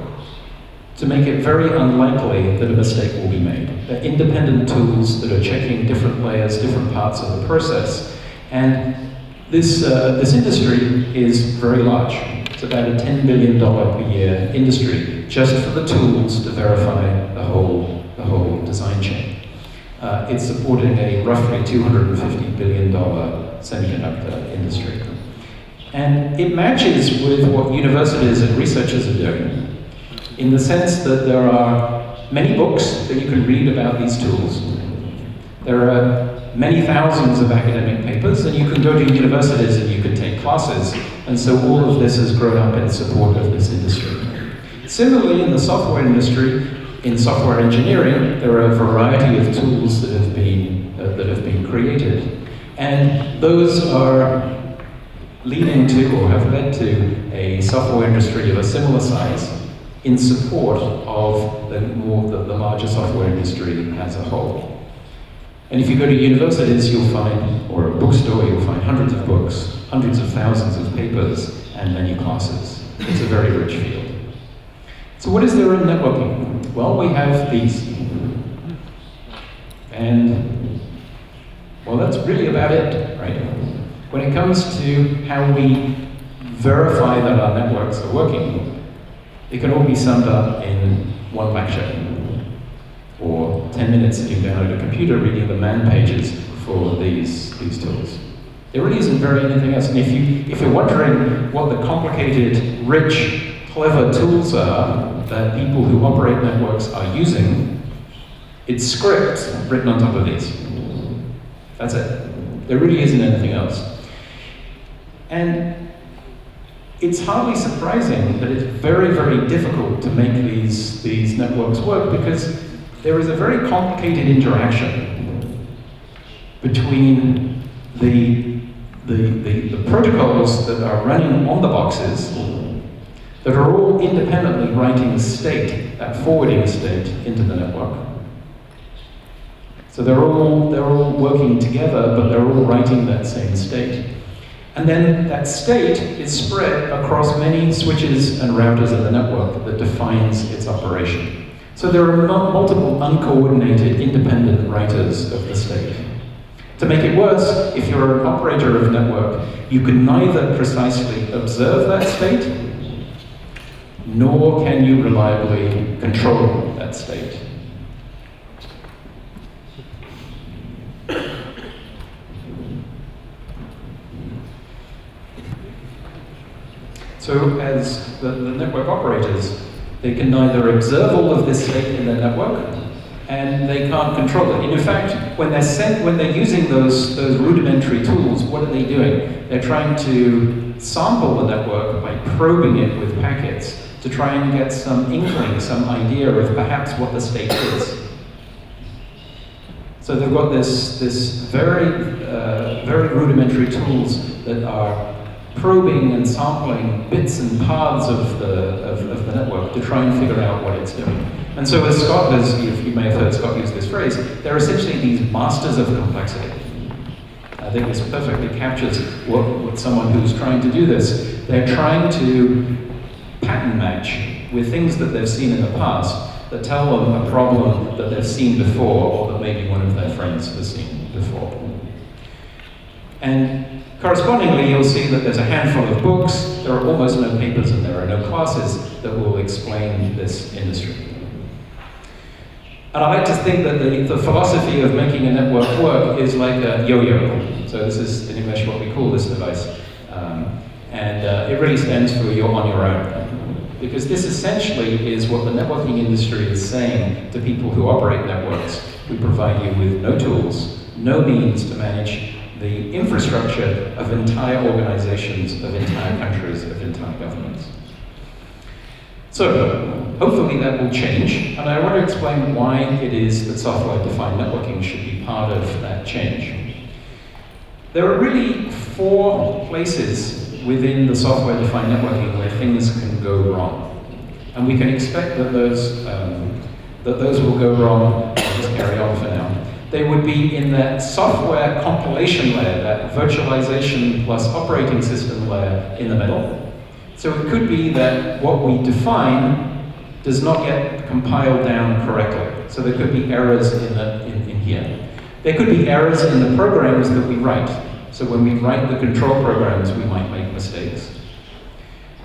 to make it very unlikely that a mistake will be made. They're independent tools that are checking different layers, different parts of the process. And this industry is very large. It's about a $10 billion per year industry, just for the tools to verify the whole design chain. It's supporting a roughly $250 billion semiconductor industry. And it matches with what universities and researchers are doing, in the sense that there are many books that you can read about these tools. There are many thousands of academic papers, and you can go to universities and you can take classes. And so all of this has grown up in support of this industry. Similarly, in the software industry, in software engineering, there are a variety of tools that have been created. And those are leading to, or have led to, a software industry of a similar size in support of the larger software industry as a whole. And if you go to universities, you'll find, or a bookstore, you'll find hundreds of books, hundreds of thousands of papers, and many classes. It's a very rich field. So what is there in networking? Well, we have these. And, well, that's really about it, right? When it comes to how we verify that our networks are working, it can all be summed up in one lecture, or 10 minutes if you download a computer reading the man pages for these tools. There really isn't very anything else. And if you're wondering what the complicated, rich, clever tools are that people who operate networks are using, it's scripts written on top of these. That's it. There really isn't anything else. And it's hardly surprising that it's very, very difficult to make these networks work, because there is a very complicated interaction between the protocols that are running on the boxes that are all independently writing state, that forwarding state, into the network. So they're all working together, but they're all writing that same state. And then that state is spread across many switches and routers in the network that defines its operation. So there are multiple uncoordinated, independent writers of the state. To make it worse, if you're an operator of a network, you can neither precisely observe that state, nor can you reliably control that state. So as the network operators, they can neither observe all of this state in their network, and they can't control it. And in fact, when they're using those rudimentary tools, what are they doing? They're trying to sample the network by probing it with packets to try and get some inkling, some idea of perhaps what the state is. So they've got this very rudimentary tools that are probing and sampling bits and paths of the network to try and figure out what it's doing. And so as Scott has, you may have heard Scott use this phrase, they're essentially these masters of complexity. I think this perfectly captures what someone who's trying to do this. They're trying to pattern match with things that they've seen in the past that tell them a problem that they've seen before, or that maybe one of their friends has seen before. And correspondingly, you'll see that there's a handful of books, there are almost no papers, and there are no classes that will explain this industry. And I like to think that the philosophy of making a network work is like a yo-yo. So this is, in English, what we call this device. It really stands for you're on your own. Because this essentially is what the networking industry is saying to people who operate networks. We provide you with no tools, no means to manage the infrastructure of entire organizations, of entire countries, of entire governments. So, hopefully that will change, and I want to explain why it is that software-defined networking should be part of that change. There are really 4 places within the software-defined networking where things can go wrong. And we can expect that those will go wrong. I'll just carry on for now. They would be in that software compilation layer, that virtualization plus operating system layer in the middle. So it could be that what we define does not get compiled down correctly. So there could be errors in here. There could be errors in the programs that we write. So when we write the control programs, we might make mistakes.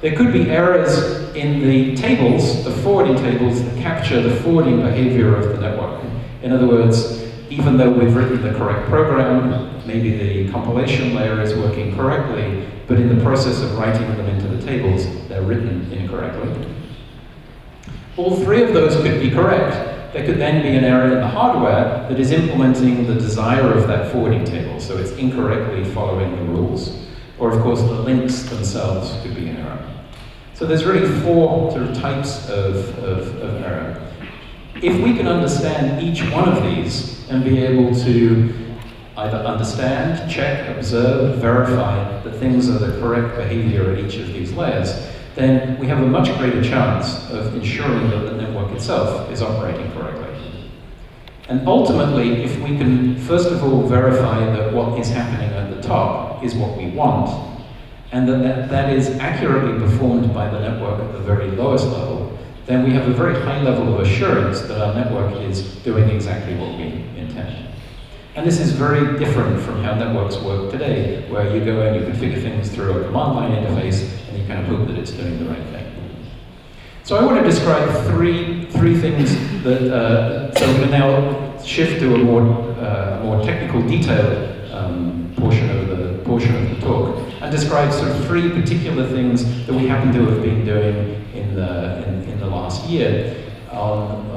There could be errors in the tables, the forwarding tables that capture the forwarding behavior of the network. In other words, even though we've written the correct program, maybe the compilation layer is working correctly, but in the process of writing them into the tables, they're written incorrectly. All three of those could be correct. There could then be an error in the hardware that is implementing the desire of that forwarding table, so it's incorrectly following the rules. Or of course, the links themselves could be an error. So there's really four sort of types of error. If we can understand each one of these and be able to either understand, check, observe, verify that things are the correct behavior at each of these layers, then we have a much greater chance of ensuring that the network itself is operating correctly. And ultimately, if we can first of all verify that what is happening at the top is what we want, and that is accurately performed by the network at the very lowest level, then we have a very high level of assurance that our network is doing exactly what we intend. And this is very different from how networks work today, where you go and you configure things through a command line interface, and you kind of hope that it's doing the right thing. So I want to describe three things that, so we're going to now shift to a more technical, detailed portion of the talk, and describe sort of three particular things that we happen to have been doing in the last year on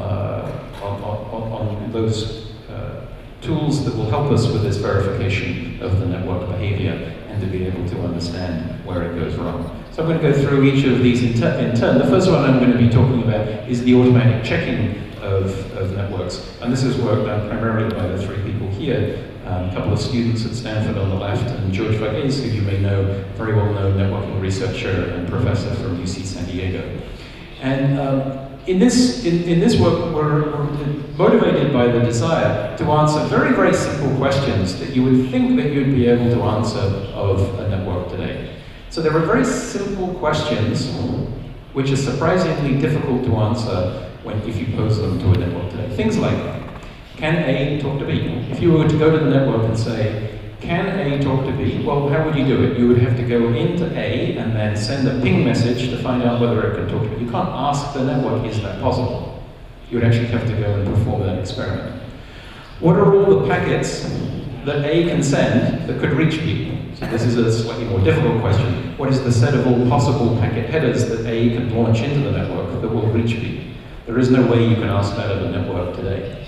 those tools that will help us with this verification of the network behavior and to be able to understand where it goes wrong. So I'm going to go through each of these in turn. The first one I'm going to be talking about is the automatic checking of networks. And this is work done primarily by the three people here. A couple of students at Stanford on the left, and George Varghese, who you may know, very well-known networking researcher and professor from UC San Diego. And in this work, we're motivated by the desire to answer very, very simple questions that you would think that you'd be able to answer of a network today. So there are very simple questions which are surprisingly difficult to answer if you pose them to a network today. Things like, can A talk to B? If you were to go to the network and say, can A talk to B? Well, how would you do it? You would have to go into A and then send a ping message to find out whether it can talk to B. You can't ask the network, is that possible? You would actually have to go and perform that experiment. What are all the packets that A can send that could reach B? So this is a slightly more difficult question. What is the set of all possible packet headers that A can launch into the network that will reach B? There is no way you can ask that of a network today.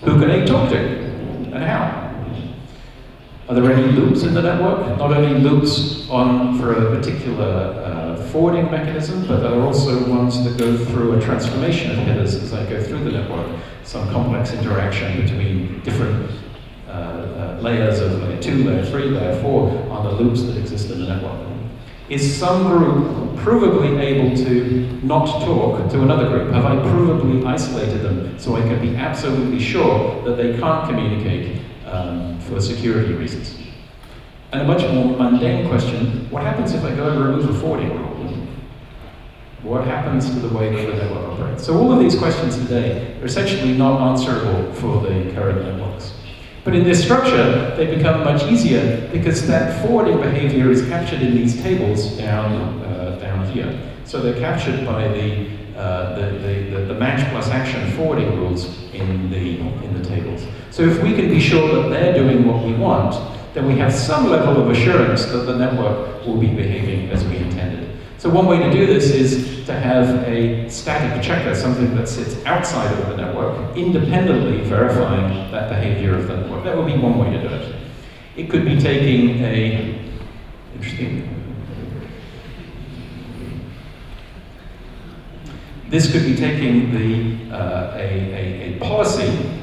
Who can A talk to, and how? Are there any loops in the network? Not only loops for a particular forwarding mechanism, but there are also ones that go through a transformation of headers as I go through the network. Some complex interaction between different layers of layer 2, layer 3, layer 4 on the loops that exist in the network. Is some group provably able to not talk to another group? Have I provably isolated them so I can be absolutely sure that they can't communicate for security reasons? And a much more mundane question, what happens if I go and remove a forwarding rule? What happens to the way that the network operates? So all of these questions today are essentially not answerable for the current networks. But in this structure, they become much easier because that forwarding behavior is captured in these tables down here. So they're captured by the match plus action forwarding rules in the tables. So if we can be sure that they're doing what we want, then we have some level of assurance that the network will be behaving as we intended. So one way to do this is to have a static checker, something that sits outside of the network, independently verifying that behavior of the network. That would be one way to do it. It could be taking This could be taking a policy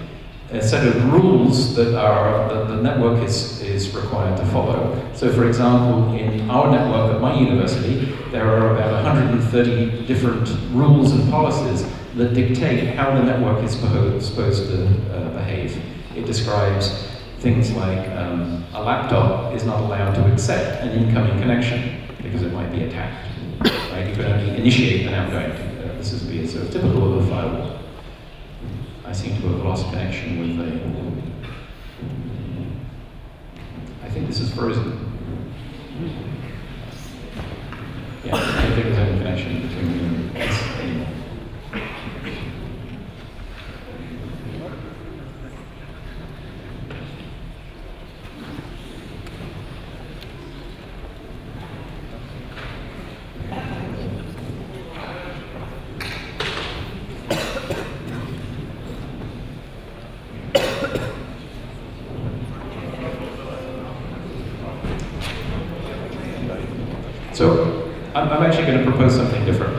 a set of rules that the network is required to follow. So for example, in our network at my university, there are about 130 different rules and policies that dictate how the network is supposed to behave. It describes things like a laptop is not allowed to accept an incoming connection because it might be attacked. Right? You can only initiate an outgoing. This is sort of typical of a firewall. I seem to have lost connection with I think this is frozen. Yeah, I don't think there's any connection between us anymore. So, I'm actually going to propose something different.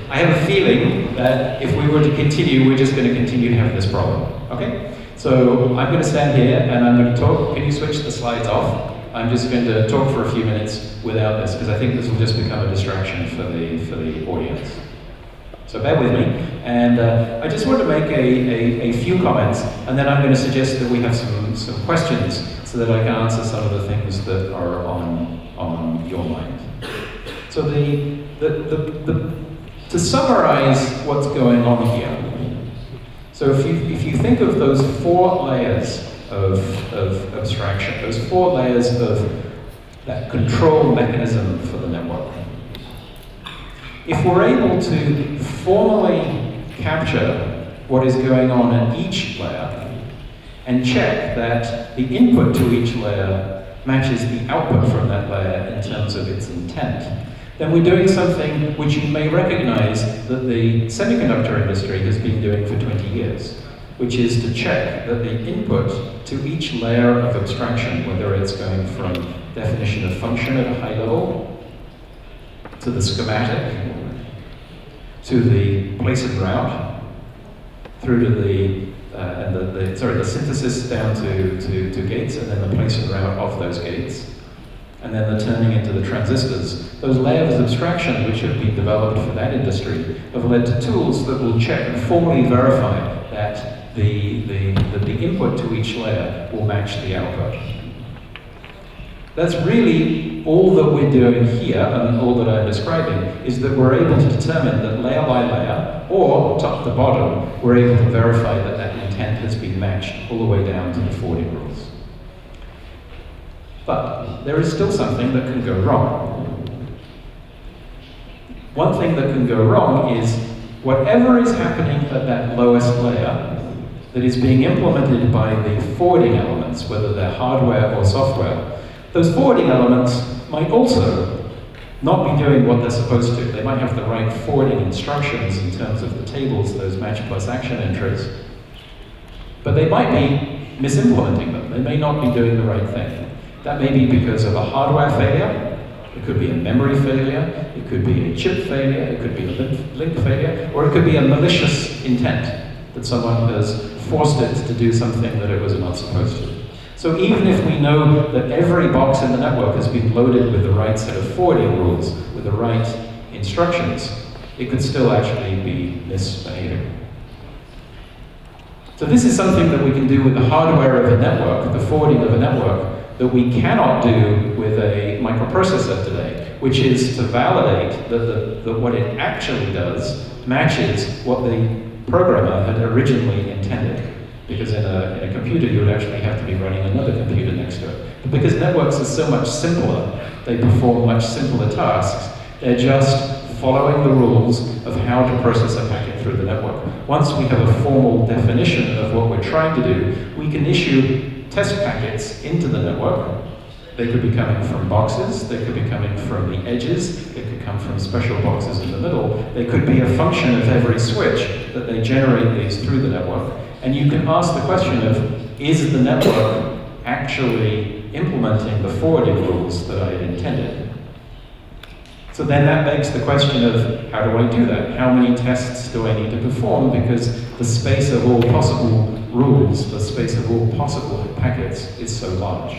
I have a feeling that if we were to continue, we're just going to continue to have this problem. Okay? So, I'm going to stand here and I'm going to talk. Can you switch the slides off? I'm just going to talk for a few minutes without this, because I think this will just become a distraction for the audience. So bear with me. And I just want to make a few comments, and then I'm going to suggest that we have some questions so that I can answer some of the things that are on your mind. So to summarize what's going on here, so if you think of those 4 layers of abstraction, those 4 layers of that control mechanism for the network, if we're able to formally capture what is going on in each layer and check that the input to each layer matches the output from that layer in terms of its intent, then we're doing something which you may recognize that the semiconductor industry has been doing for 20 years, which is to check that the input to each layer of abstraction, whether it's going from definition of function at a high level, to the schematic, to the place and route, through to the synthesis down to gates, and then the place and route of those gates, and then the turning into the transistors. Those layers of abstraction which have been developed for that industry have led to tools that will check and formally verify that the input to each layer will match the output. That's really all that we're doing here, and all that I'm describing, is that we're able to determine that layer by layer, or top to bottom, we're able to verify that that intent has been matched all the way down to the forwarding rules. But there is still something that can go wrong. One thing that can go wrong is whatever is happening at that lowest layer that is being implemented by the forwarding elements, whether they're hardware or software, those forwarding elements might also not be doing what they're supposed to. They might have the right forwarding instructions in terms of the tables, those match plus action entries, but they might be misimplementing them. They may not be doing the right thing. That may be because of a hardware failure, it could be a memory failure, it could be a chip failure, it could be a link failure, or it could be a malicious intent that someone has forced it to do something that it was not supposed to. So even if we know that every box in the network has been loaded with the right set of forwarding rules, with the right instructions, it could still actually be misbehaving. So this is something that we can do with the hardware of a network, the forwarding of a network, that we cannot do with a microprocessor today, which is to validate that what it actually does matches what the programmer had originally intended. Because in a computer, you would actually have to be running another computer next to it. But because networks are so much simpler, they perform much simpler tasks, they're just following the rules of how to process a packet through the network. Once we have a formal definition of what we're trying to do, we can issue test packets into the network. They could be coming from boxes, they could be coming from the edges, they could come from special boxes in the middle, they could be a function of every switch that they generate these through the network. And you can ask the question of, is the network actually implementing the forwarding rules that I had intended? So then that begs the question of, how do I do that? How many tests do I need to perform? Because the space of all possible rules, the space of all possible packets, is so large?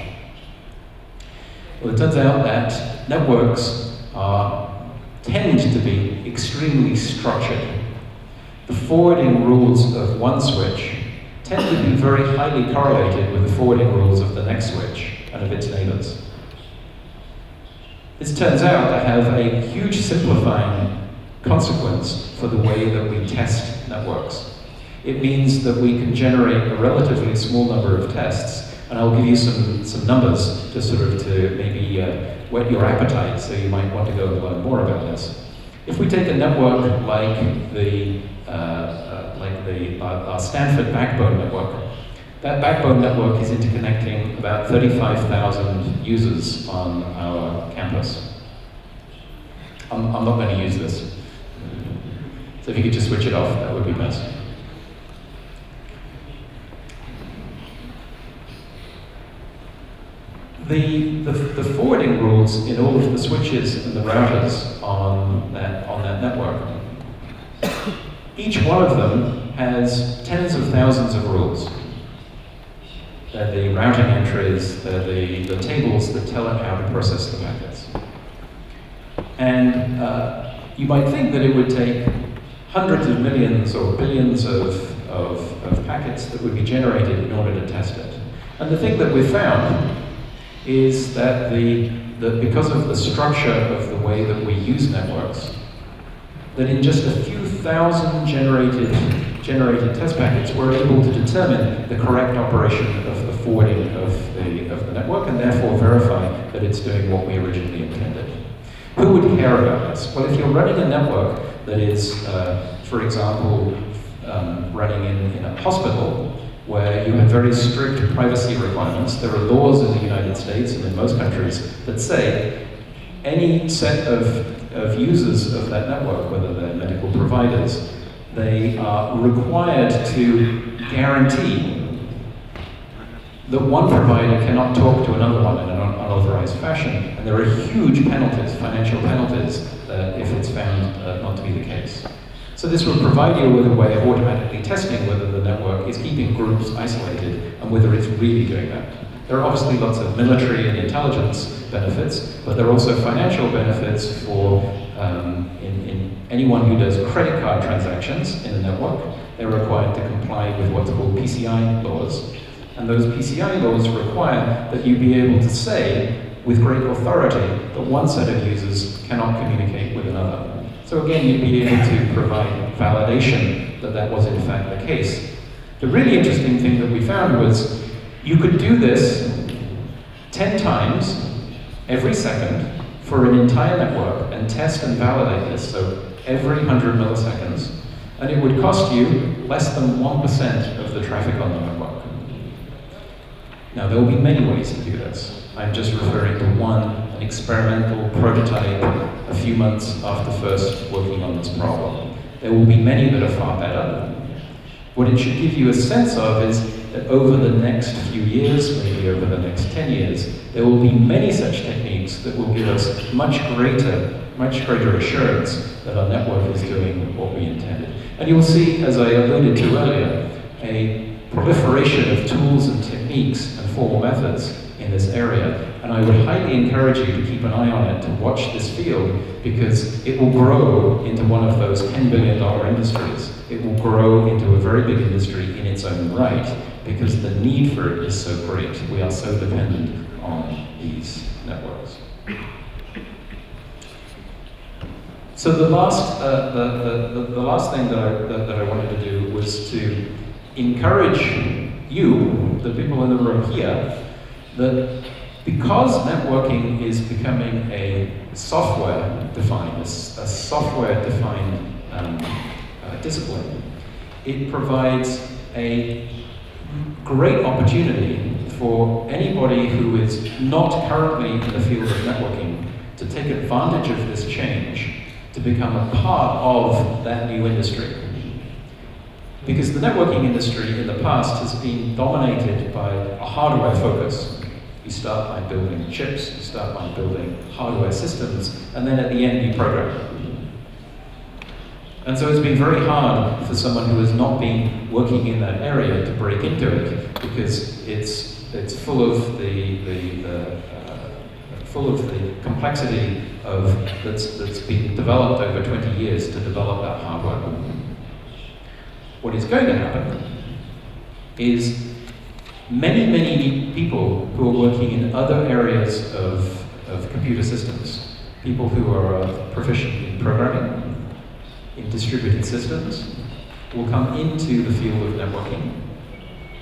Well, it turns out that networks tend to be extremely structured. The forwarding rules of one switch tend to be very highly correlated with the forwarding rules of the next switch and of its neighbors. This turns out to have a huge simplifying consequence for the way that we test networks. It means that we can generate a relatively small number of tests, and I'll give you some numbers just sort of to maybe whet your appetite, so you might want to go and learn more about this. If we take a network like our Stanford backbone network, that backbone network is interconnecting about 35,000 users on our campus. I'm not going to use this. So if you could just switch it off, that would be best. The forwarding rules in all of the switches and the routers on that network, each one of them has tens of thousands of rules. They're the routing entries, they're the tables that tell it how to process the packets. And you might think that it would take hundreds of millions or billions of packets that would be generated in order to test it. And the thing that we've found is that because of the structure of the way that we use networks, that in just a few thousand generated test packets, we're able to determine the correct operation of the forwarding of the network, and therefore verify that it's doing what we originally intended. Who would care about this? Well, if you're running a network that is, for example, running in a hospital, where you have very strict privacy requirements. There are laws in the United States and in most countries that say any set of users of that network, whether they're medical providers, they are required to guarantee that one provider cannot talk to another one in an unauthorized fashion, and there are huge penalties, financial penalties, if it's found not to be the case. So this will provide you with a way of automatically testing whether the network is keeping groups isolated and whether it's really doing that. There are obviously lots of military and intelligence benefits, but there are also financial benefits for in anyone who does credit card transactions in a network. They're required to comply with what's called PCI laws. And those PCI laws require that you be able to say with great authority that one set of users cannot communicate with another. So again, you'd be able to provide validation that that was in fact the case. The really interesting thing that we found was you could do this 10 times every second for an entire network and test and validate this, so every 100 milliseconds, and it would cost you less than 1% of the traffic on the network. Now, there will be many ways to do this. I'm just referring to one, an experimental prototype a few months after first working on this problem. There will be many that are far better. What it should give you a sense of is that over the next few years, maybe over the next 10 years, there will be many such techniques that will give us much greater assurance that our network is doing what we intended. And you'll see, as I alluded to earlier, a proliferation of tools and techniques and formal methods in this area, and I would highly encourage you to keep an eye on it, to watch this field, because it will grow into one of those $10 billion industries. It will grow into a very big industry in its own right, because the need for it is so great. We are so dependent on these networks. So the last thing that I wanted to do was to encourage you, the people in the room here, that because networking is becoming a software-defined discipline, it provides a great opportunity for anybody who is not currently in the field of networking to take advantage of this change, to become a part of that new industry. Because the networking industry in the past has been dominated by a hardware focus. You start by building chips, you start by building hardware systems, and then at the end you program. And so it's been very hard for someone who has not been working in that area to break into it, because it's full of the complexity that's been developed over 20 years to develop that hardware. What is going to happen is many people who are working in other areas of computer systems, people who are proficient in programming, in distributed systems, will come into the field of networking,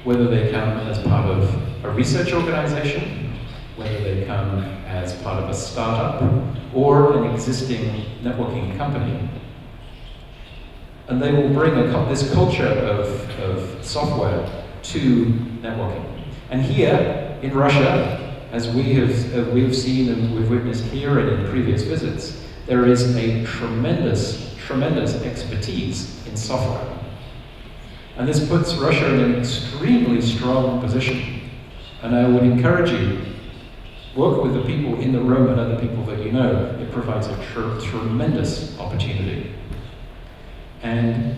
whether they come as part of a research organization, whether they come as part of a startup, or an existing networking company. And they will bring this culture of software to networking. And here in Russia, as we've seen and we've witnessed here and in previous visits, there is a tremendous expertise in software. And this puts Russia in an extremely strong position. And I would encourage you, work with the people in the room and other people that you know. It provides a tremendous opportunity. And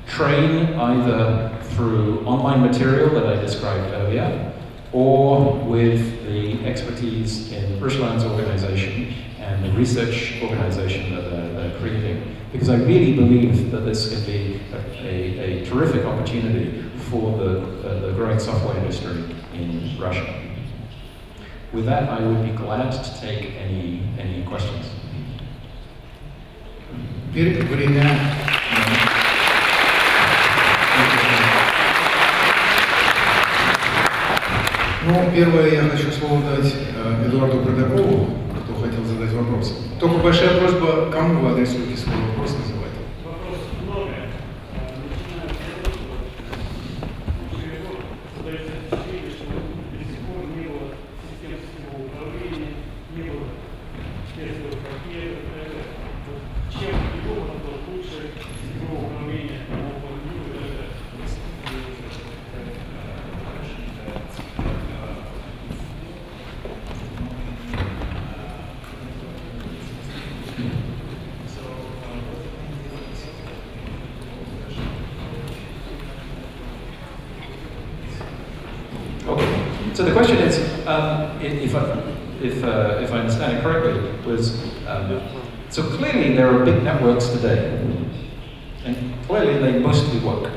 train either through online material that I described earlier, or with the expertise in Ruslan's organization and the research organization that they're creating. Because I really believe that this can be a terrific opportunity for the growing software industry in Russia. With that, I would be glad to take any questions. Ну, первое, я хочу слово дать Эдуарду Продакову, кто хотел задать вопрос. Только большая просьба, кому вы адресуете свой вопрос, называть. Вопросов много. Задается впечатление, что до сих пор не было систем сетевого управления, не было тестовых пакетов. Чем его лучше сетевого управления So the question is, if I understand it correctly, was so clearly there are big networks today, and clearly they mostly work.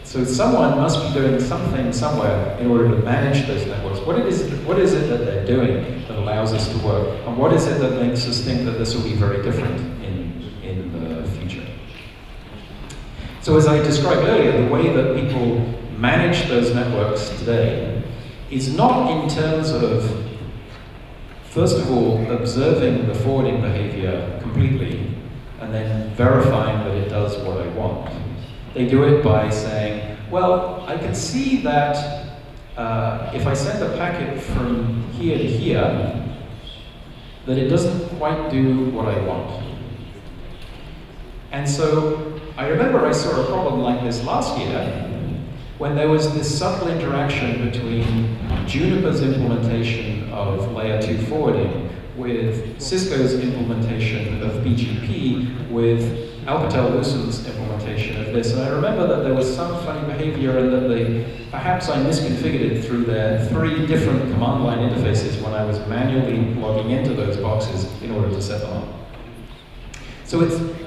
So someone must be doing something somewhere in order to manage those networks. What is it that they're doing that allows us to work, and what is it that makes us think that this will be very different in the future? So as I described earlier, the way that people manage those networks today is not in terms of, first of all, observing the forwarding behavior completely and then verifying that it does what I want. They do it by saying, well, I can see that if I send a packet from here to here, that it doesn't quite do what I want. And so I remember I saw a problem like this last year, when there was this subtle interaction between Juniper's implementation of layer 2 forwarding with Cisco's implementation of BGP with Alcatel-Lucent's implementation of this. And I remember that there was some funny behavior and that perhaps I misconfigured it through their 3 different command line interfaces when I was manually logging into those boxes in order to set them up. So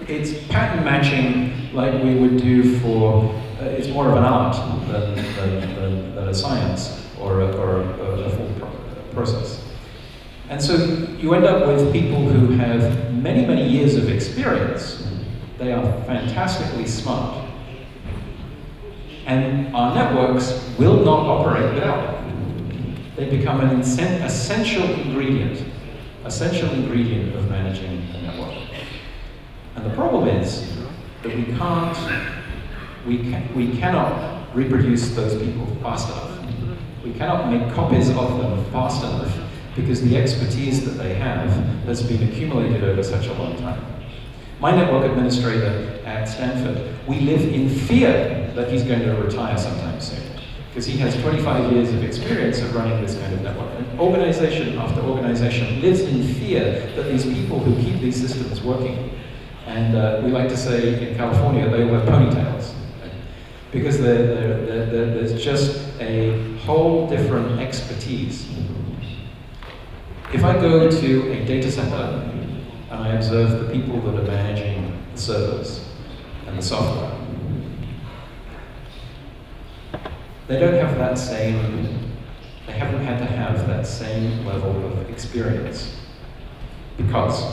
it's pattern matching like we would do for, it's more of an art than a science or a full process. And so you end up with people who have many years of experience. They are fantastically smart. And our networks will not operate without them. They become an essential ingredient of managing a network. And the problem is that we cannot reproduce those people fast enough. We cannot make copies of them fast enough because the expertise that they have has been accumulated over such a long time. My network administrator at Stanford, we live in fear that he's going to retire sometime soon because he has 25 years of experience of running this kind of network. And organization after organization lives in fear that these people who keep these systems working And we like to say in California they all have ponytails, because there's just a whole different expertise. If I go to a data center and I observe the people that are managing the servers and the software, they don't have that same, they haven't had to have that same level of experience, because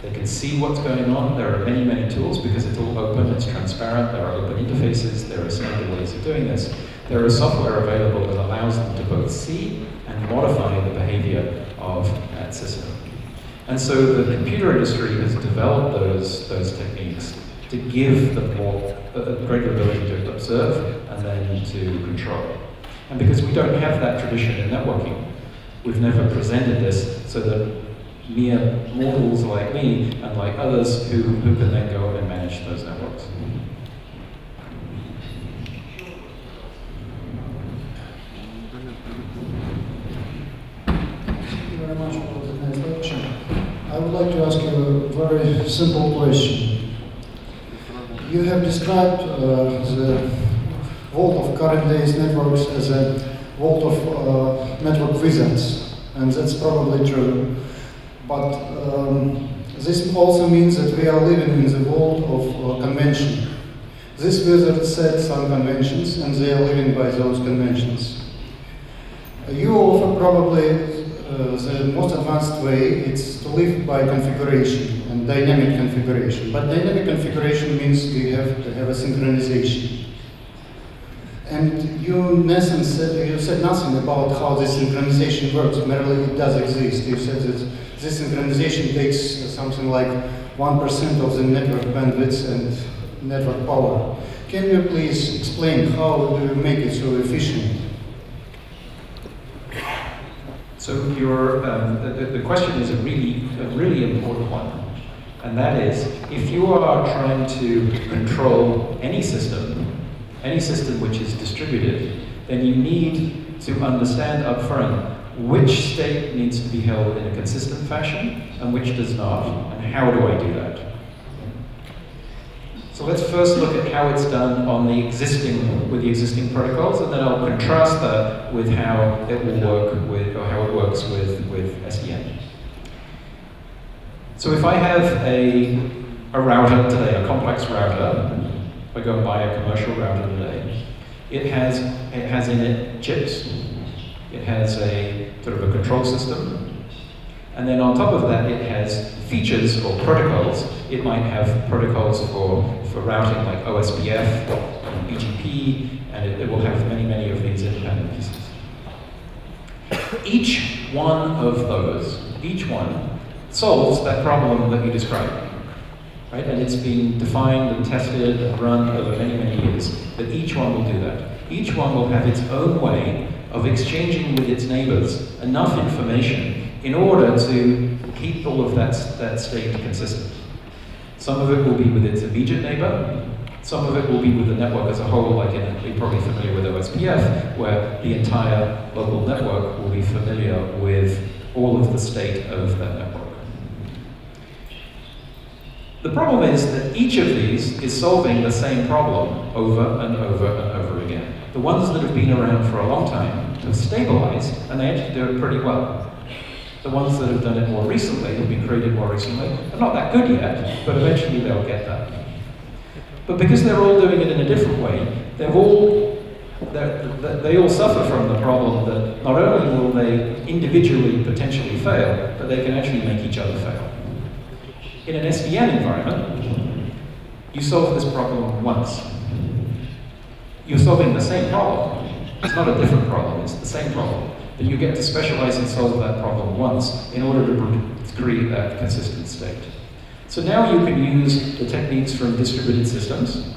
they can see what's going on. There are many, many tools because it's all open, it's transparent, there are open interfaces, there are standard ways of doing this. There is software available that allows them to both see and modify the behavior of that system. And so the computer industry has developed those techniques to give them a greater ability to observe and then to control. And because we don't have that tradition in networking, we've never presented this so that mere mortals like me and like others who can then go and manage those networks. Thank you very much for the nice lecture. I would like to ask you a very simple question. You have described the world of current days networks as a world of network wizards, and that's probably true. But this also means that we are living in the world of convention. These wizards set some conventions, and they are living by those conventions. You offer probably the most advanced way. It's to live by configuration and dynamic configuration. But dynamic configuration means you have to have a synchronization. And you, in essence, said nothing about how this synchronization works. Merely it does exist. You said that this synchronization takes something like 1% of the network bandwidth and network power. Can you please explain how do you make it so efficient? So the question is a really important one, and that is, if you are trying to control any system which is distributed, then you need to understand up front which state needs to be held in a consistent fashion and which does not, and how do I do that? So let's first look at how it's done on with the existing protocols, and then I'll contrast that with how it will work with, or how it works with SDN. So if I have a router today, a complex router, if I go and buy a commercial router today, it has in it chips. It has a sort of a control system, and then on top of that it has features or protocols. It might have protocols for routing like OSPF and BGP, and it will have many of these independent pieces. Each one of those, solves that problem that you described, right? And it's been defined and tested and run over many years, that each one will do that. Each one will have its own way of exchanging with its neighbors enough information in order to keep all of that state consistent. Some of it will be with its immediate neighbor, some of it will be with the network as a whole, like you're probably familiar with OSPF, where the entire local network will be familiar with all of the state of that network. The problem is that each of these is solving the same problem over and over again. The ones that have been around for a long time have stabilized, and they actually do it pretty well. The ones that have done it more recently, have been created more recently, are not that good yet, but eventually they'll get that. But because they're all doing it in a different way, they all suffer from the problem that not only will they individually potentially fail, but they can actually make each other fail. In an SDN environment, you solve this problem once. You're solving the same problem. It's not a different problem, it's the same problem. But you get to specialize and solve that problem once in order to create that consistent state. So now you can use the techniques from distributed systems,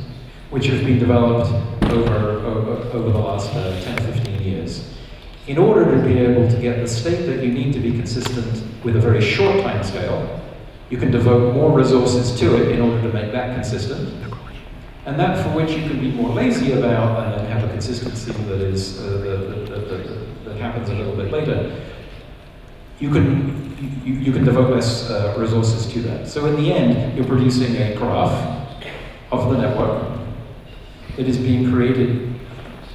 which have been developed over the last 10, 15 years, in order to be able to get the state that you need to be consistent with a very short time scale. You can devote more resources to it in order to make that consistent. And that for which you can be more lazy about and then have a consistency that happens a little bit later. You can you can devote less resources to that. So in the end, you're producing a graph of the network that is being created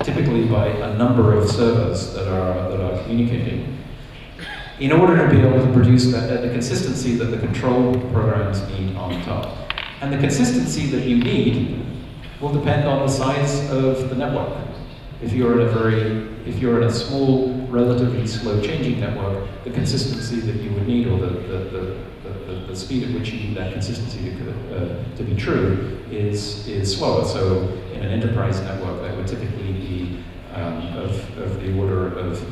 typically by a number of servers that are communicating in order to be able to produce the consistency that the control programs need on top. And the consistency that you need will depend on the size of the network. If you're in a small, relatively slow changing network, the consistency that you would need, or the speed at which you need that consistency to be true, is slower. So in an enterprise network, that would typically be of the order of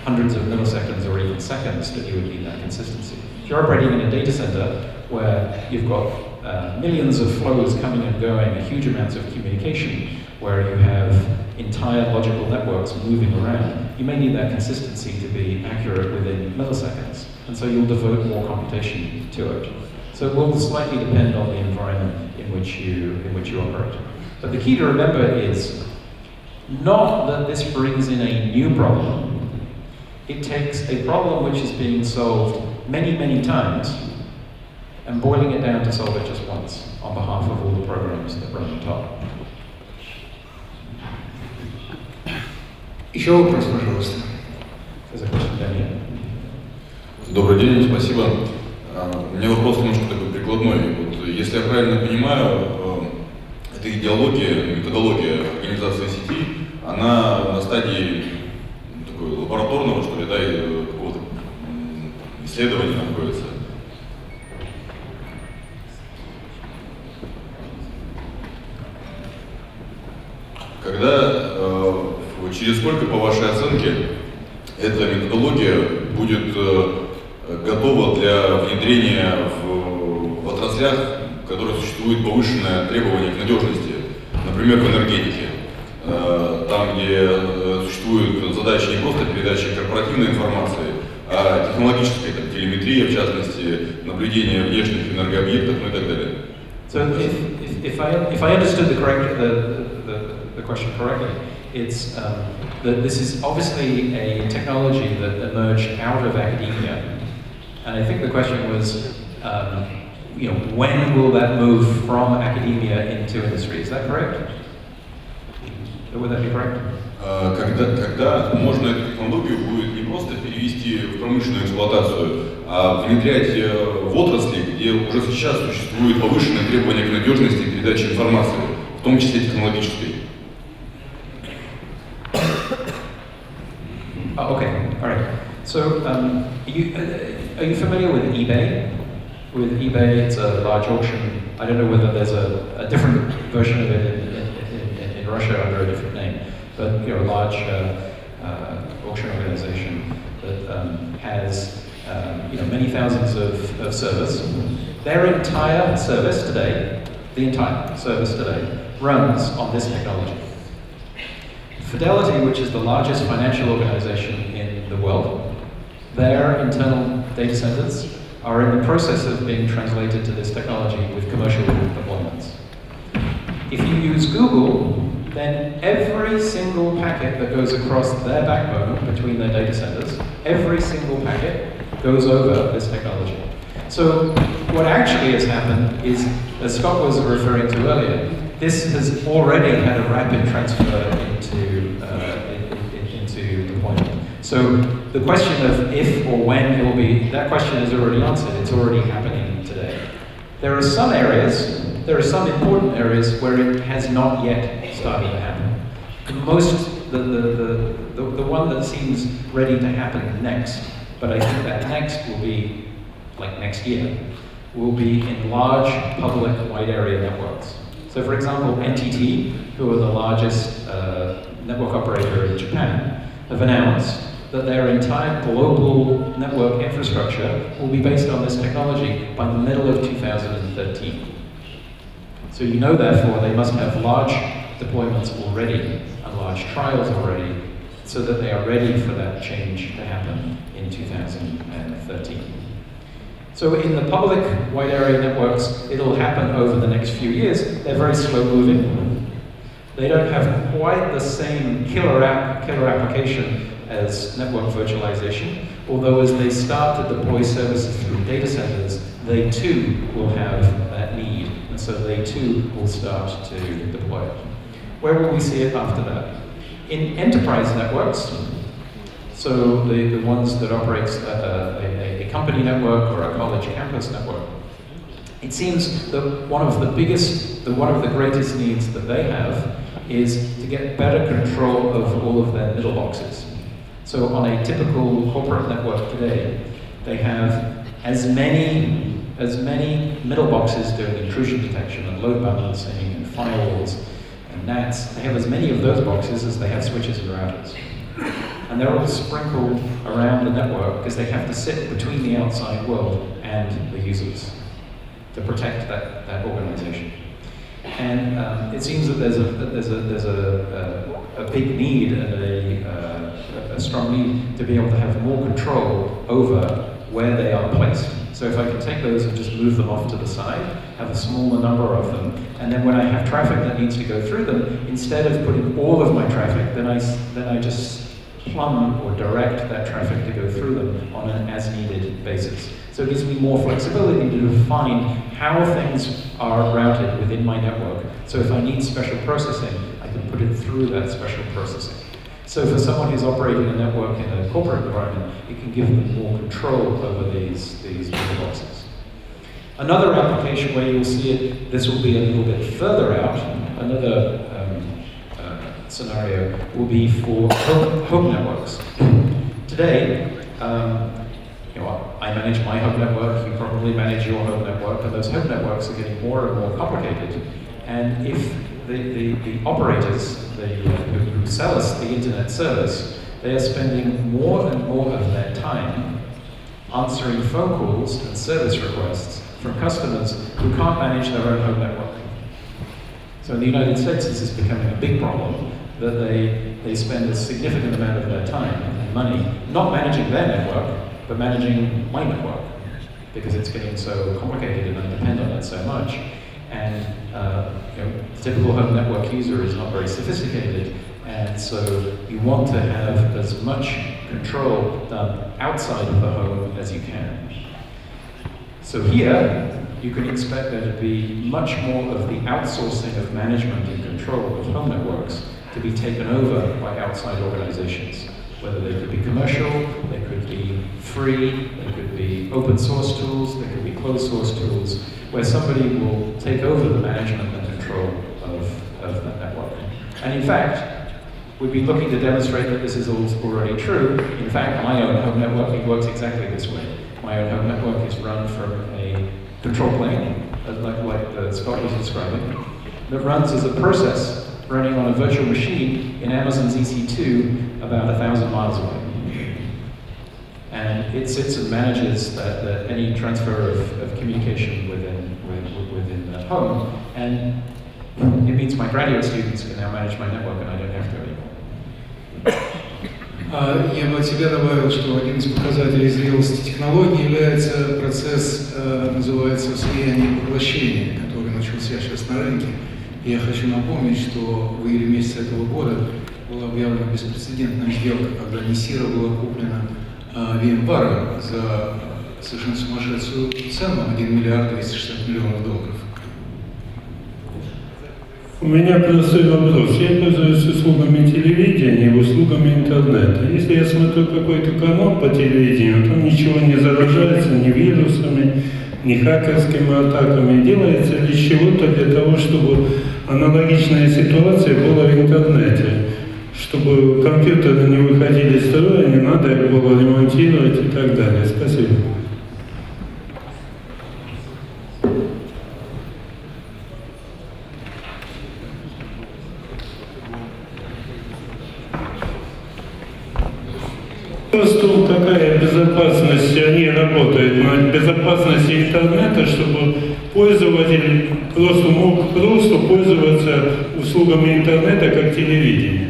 hundreds of milliseconds or even seconds that you would need that consistency. If you're operating in a data center where you've got millions of flows coming and going, huge amounts of communication, where you have entire logical networks moving around, you may need that consistency to be accurate within milliseconds, and so you'll devote more computation to it. So it will slightly depend on the environment in which you operate. But the key to remember is not that this brings in a new problem. It takes a problem which is being solved many, many times and boiling it down to solve it just once on behalf of all the programs that run on top. Еще вопрос, пожалуйста. Добрый день, спасибо. У меня вопрос немножко такой прикладной. Вот, если я правильно понимаю, эта идеология, методология организации сети, она на стадии такой лабораторного, что ли, да, какого-то исследования находится. Когда, через сколько, по вашей оценке, эта методология будет готова для внедрения в отраслях, в которых существует повышенное требование к надежности, например, в энергетике, там, где существуют задачи не просто передачи корпоративной информации, а технологической, там, телеметрия, в частности, наблюдение внешних энергообъектов, ну и так далее. So if I understood the question correctly, it's that this is obviously a technology that emerged out of academia, and I think the question was, when will that move from academia into industry? Is that correct? Would that be correct? Когда можно эту технологию будет не просто перевести в промышленную эксплуатацию, а внедрять в отрасли, где уже сейчас существует повышенное требование к надежности передачи информации, в том числе технологической. Oh, okay, all right. So, are you familiar with eBay? With eBay, it's a large auction. I don't know whether there's a different version of it in Russia under a different name, but a large auction organization that has many thousands of servers. Their entire service today, runs on this technology. Fidelity, which is the largest financial organization in the world, their internal data centers are in the process of being translated to this technology with commercial deployments. If you use Google, then every single packet that goes across their backbone between their data centers, every single packet goes over this technology. So what actually has happened is, as Scott was referring to earlier, this has already had a rapid transfer into deployment. So the question of if or when it will be, that question is already answered. It's already happening today. There are some important areas where it has not yet started to happen. The one that seems ready to happen next, but I think that next will be, like next year, will be in large public wide area networks. So for example, NTT, who are the largest network operator in Japan, have announced that their entire global network infrastructure will be based on this technology by the middle of 2013. So therefore, they must have large deployments already and large trials already so that they are ready for that change to happen in 2013. So in the public wide area networks, it'll happen over the next few years. They're very slow moving. They don't have quite the same killer application as network virtualization. although as they start to deploy services through data centers, they too will have that need, and so they too will start to deploy it. Where will we see it after that? In enterprise networks, so the ones that operate a company network or a college campus network, it seems that one of the greatest needs that they have is to get better control of all of their middle boxes. So on a typical corporate network today, they have as many middle boxes doing intrusion detection and load balancing and firewalls and NATs. They have as many of those boxes as they have switches and routers. And they're all sprinkled around the network because they have to sit between the outside world and the users to protect that organization. And it seems that there's a big need and a strong need to be able to have more control over where they are placed. So if I can take those and just move them off to the side, have a smaller number of them, and then when I have traffic that needs to go through them, instead of putting all of my traffic, then I just plumb or direct that traffic to go through them on an as-needed basis. So it gives me more flexibility to define how things are routed within my network. So if I need special processing, I can put it through that special processing. So for someone who's operating a network in a corporate environment, it can give them more control over these middle boxes. Another application where you'll see it, this will be a little bit further out, another scenario will be for home networks. Today, I manage my home network, you probably manage your home network, and those home networks are getting more and more complicated. And if the operators who sell us the internet service, they are spending more and more of their time answering phone calls and service requests from customers who can't manage their own home network. So in the United States, this is becoming a big problem, that they spend a significant amount of their time and money not managing their network, but managing my network, because it's getting so complicated and I depend on it so much. And the typical home network user is not very sophisticated, and so you want to have as much control done outside of the home as you can. So here, you can expect there to be much more of the outsourcing of management and control of home networks to be taken over by outside organizations. Whether they could be commercial, they could be free, they could be open source tools, they could be closed source tools, where somebody will take over the management and control of that network. And in fact, we'd be looking to demonstrate that this is already true. In fact, my own home networking works exactly this way. My own home network is run from a control plane, like Scott was describing, that runs as a process running on a virtual machine in Amazon's EC2 about 1,000 miles away. And it sits and manages any transfer of communication within the home. And it means my graduate students can now manage my network and I don't have to anymore. Я бы от себя добавил, что один из показателей зрелости технологий является процесс, называется слияние и поглощение, который начался сейчас на рынке. Я хочу напомнить, что в июле месяце этого года была объявлена беспрецедентная сделка, когда Несира была куплена VMware за совершенно сумасшедшую цену — $1 миллиард 260 миллионов долларов. У меня простой вопрос. Я пользуюсь услугами телевидения и услугами интернета. Если я смотрю какой-то канал по телевидению, там ничего не заражается ни вирусами, ни хакерскими атаками. Делается ли чего-то для того, чтобы аналогичная ситуация была в интернете, чтобы компьютеры не выходили из строя, не надо их было ремонтировать и так далее. Спасибо. Просто какая безопасность они работают на безопасности интернета, чтобы пользователь просто мог пользоваться услугами интернета как телевидение.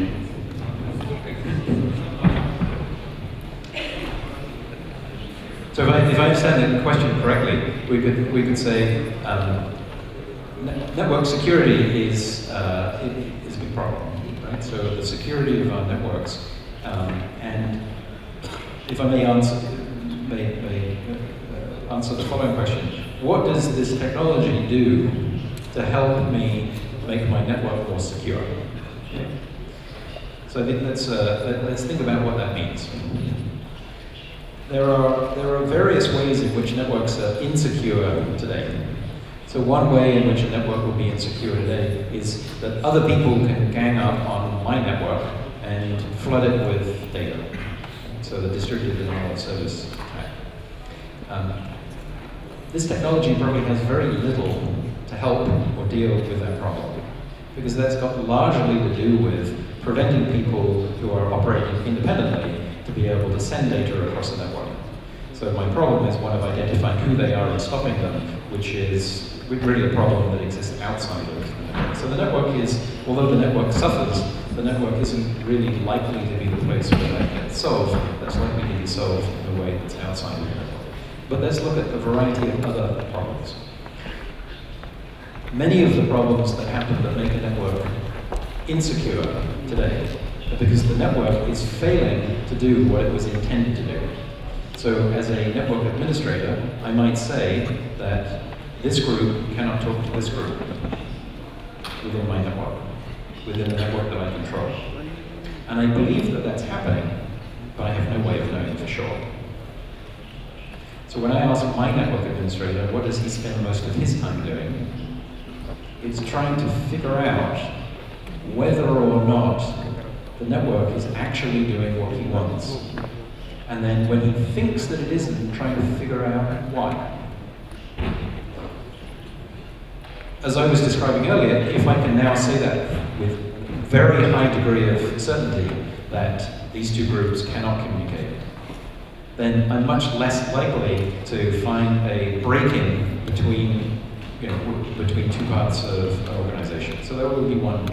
So if I understand the question correctly, we could say network security is a big problem, right? So the security of our networks, and if I may answer the following question. What does this technology do to help me make my network more secure? Okay. So I think let's think about what that means. There are various ways in which networks are insecure today. So one way in which a network will be insecure today is that other people can gang up on my network and flood it with data. So the distributed denial of service attack. This technology probably has very little to help or deal with that problem, because that's got largely to do with preventing people who are operating independently to be able to send data across the network. So my problem is one of identifying who they are and stopping them, which is really a problem that exists outside of the network. So the network is, although the network suffers, the network isn't really likely to be the place where that gets solved. That's likely to be solved in a way that's outside of the network. But let's look at a variety of other problems. Many of the problems that happen that make a network insecure today are because the network is failing to do what it was intended to do. So as a network administrator, I might say that this group cannot talk to this group within my network, within the network that I control. And I believe that that's happening, but I have no way of knowing for sure. So when I ask my network administrator, what does he spend most of his time doing? It's trying to figure out whether or not the network is actually doing what he wants. And then when he thinks that it isn't, trying to figure out why. As I was describing earlier, if I can now say that with very high degree of certainty that these two groups cannot communicate, then I'm much less likely to find a break-in between, between two parts of an organization. So that would be one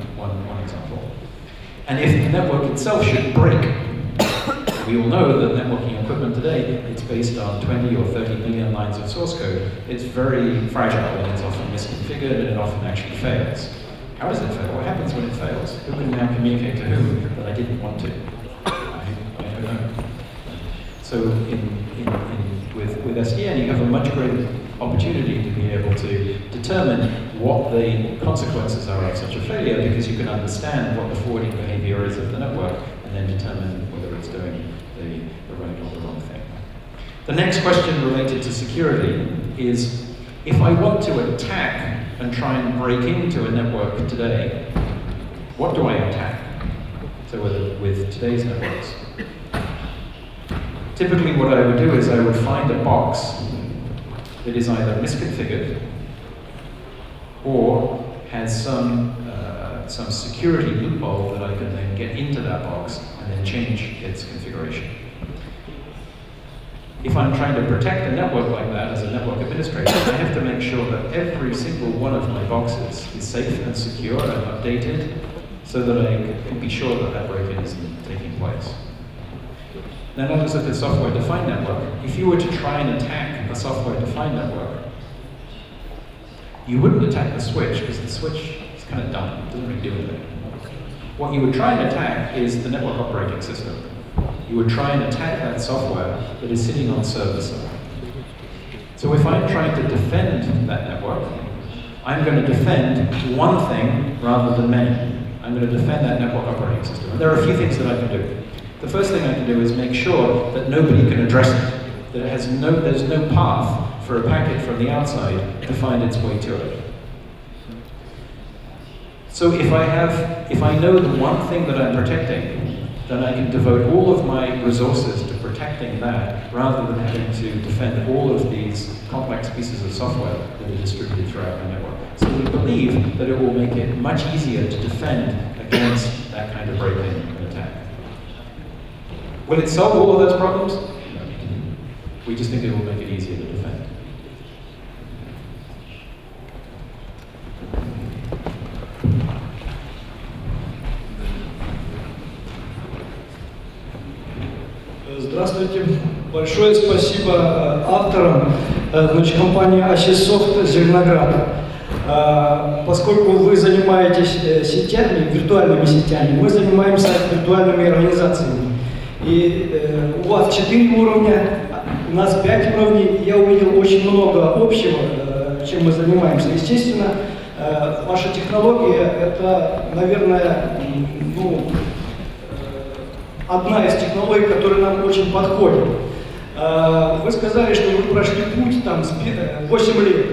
example. And if the network itself should break, we all know that networking equipment today, it's based on 20 or 30 million lines of source code. It's very fragile, and it's often misconfigured, and it often actually fails. How does it fail? What happens when it fails? Who can now communicate to whom that I didn't want to? I don't know. So with SDN, you have a much greater opportunity to be able to determine what the consequences are of such a failure, because you can understand what the forwarding behavior is of the network, and then determine whether it's doing the right or the wrong thing. The next question related to security is, if I want to attack and try and break into a network today, what do I attack? So with today's networks. Typically what I would do is I would find a box that is either misconfigured or has some security loophole that I can then get into that box and then change its configuration. If I'm trying to protect a network like that as a network administrator, I have to make sure that every single one of my boxes is safe and secure and updated so that I can be sure that that break-in isn't taking place. Now let's look at software-defined network. If you were to try and attack a software-defined network, you wouldn't attack the switch, because the switch is kind of dumb, it doesn't really do anything. What you would try and attack is the network operating system. You would try and attack that software that is sitting on server side. So if I'm trying to defend that network, I'm going to defend one thing rather than many. I'm going to defend that network operating system. And there are a few things that I can do. The first thing I can do is make sure that nobody can address it, that there's no path for a packet from the outside to find its way to it. So if I know the one thing that I'm protecting, then I can devote all of my resources to protecting that, rather than having to defend all of these complex pieces of software that are distributed throughout my network. So we believe that it will make it much easier to defend against that kind of break-in and attack. Will it solve all of those problems? No. We just think it will make it easier to defend. Здравствуйте. Большое спасибо авторам. Значит, компания Асисофт Зеленоград. Поскольку вы занимаетесь сетями, виртуальными сетями, мы занимаемся виртуальными организациями. И у вас 4 уровня, у нас 5 уровней. Я увидел очень много общего, чем мы занимаемся. Естественно, ваша технология – это, наверное, ну, одна из технологий, которая нам очень подходит. Вы сказали, что вы прошли путь там 8 лет.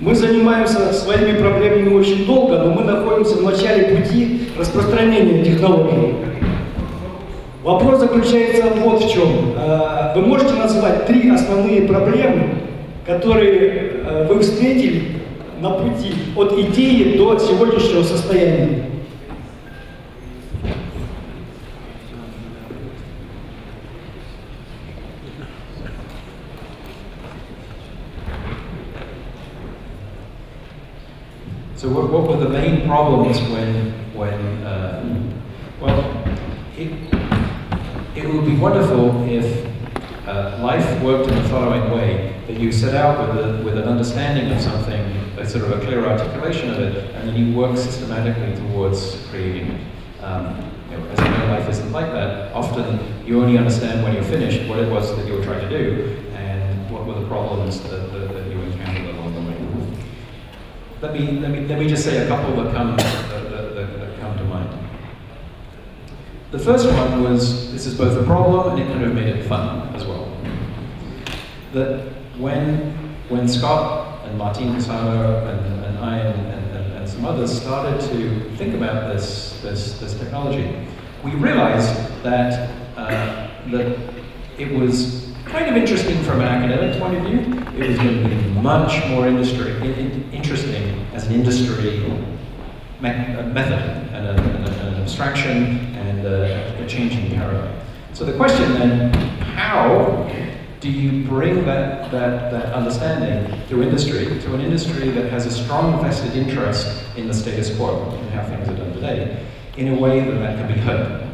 Мы занимаемся своими проблемами очень долго, но мы находимся в начале пути распространения технологий. Вопрос заключается вот в чем. Вы можете назвать 3 основные проблемы, которые вы встретили на пути от идеи до сегодняшнего состояния? So what were the main problems well, it would be wonderful if life worked in the following way, that you set out with an understanding of something, a sort of a clear articulation of it, and then you work systematically towards creating it. As you know, life isn't like that. Often you only understand when you're finished what it was that you were trying to do, and what were the problems that you encountered along the way. Let me just say a couple that come to mind. The first one was, this is both a problem and it kind of made it fun as well. That when Scott and Martin Sauer and I and some others started to think about this technology, we realized that that it was kind of interesting from an academic point of view. It was going to be much more interesting as an industry method and an abstraction and a changing paradigm. So the question then, how do you bring that understanding to industry, to an industry that has a strong vested interest in the status quo and how things are done today, in a way that can be heard,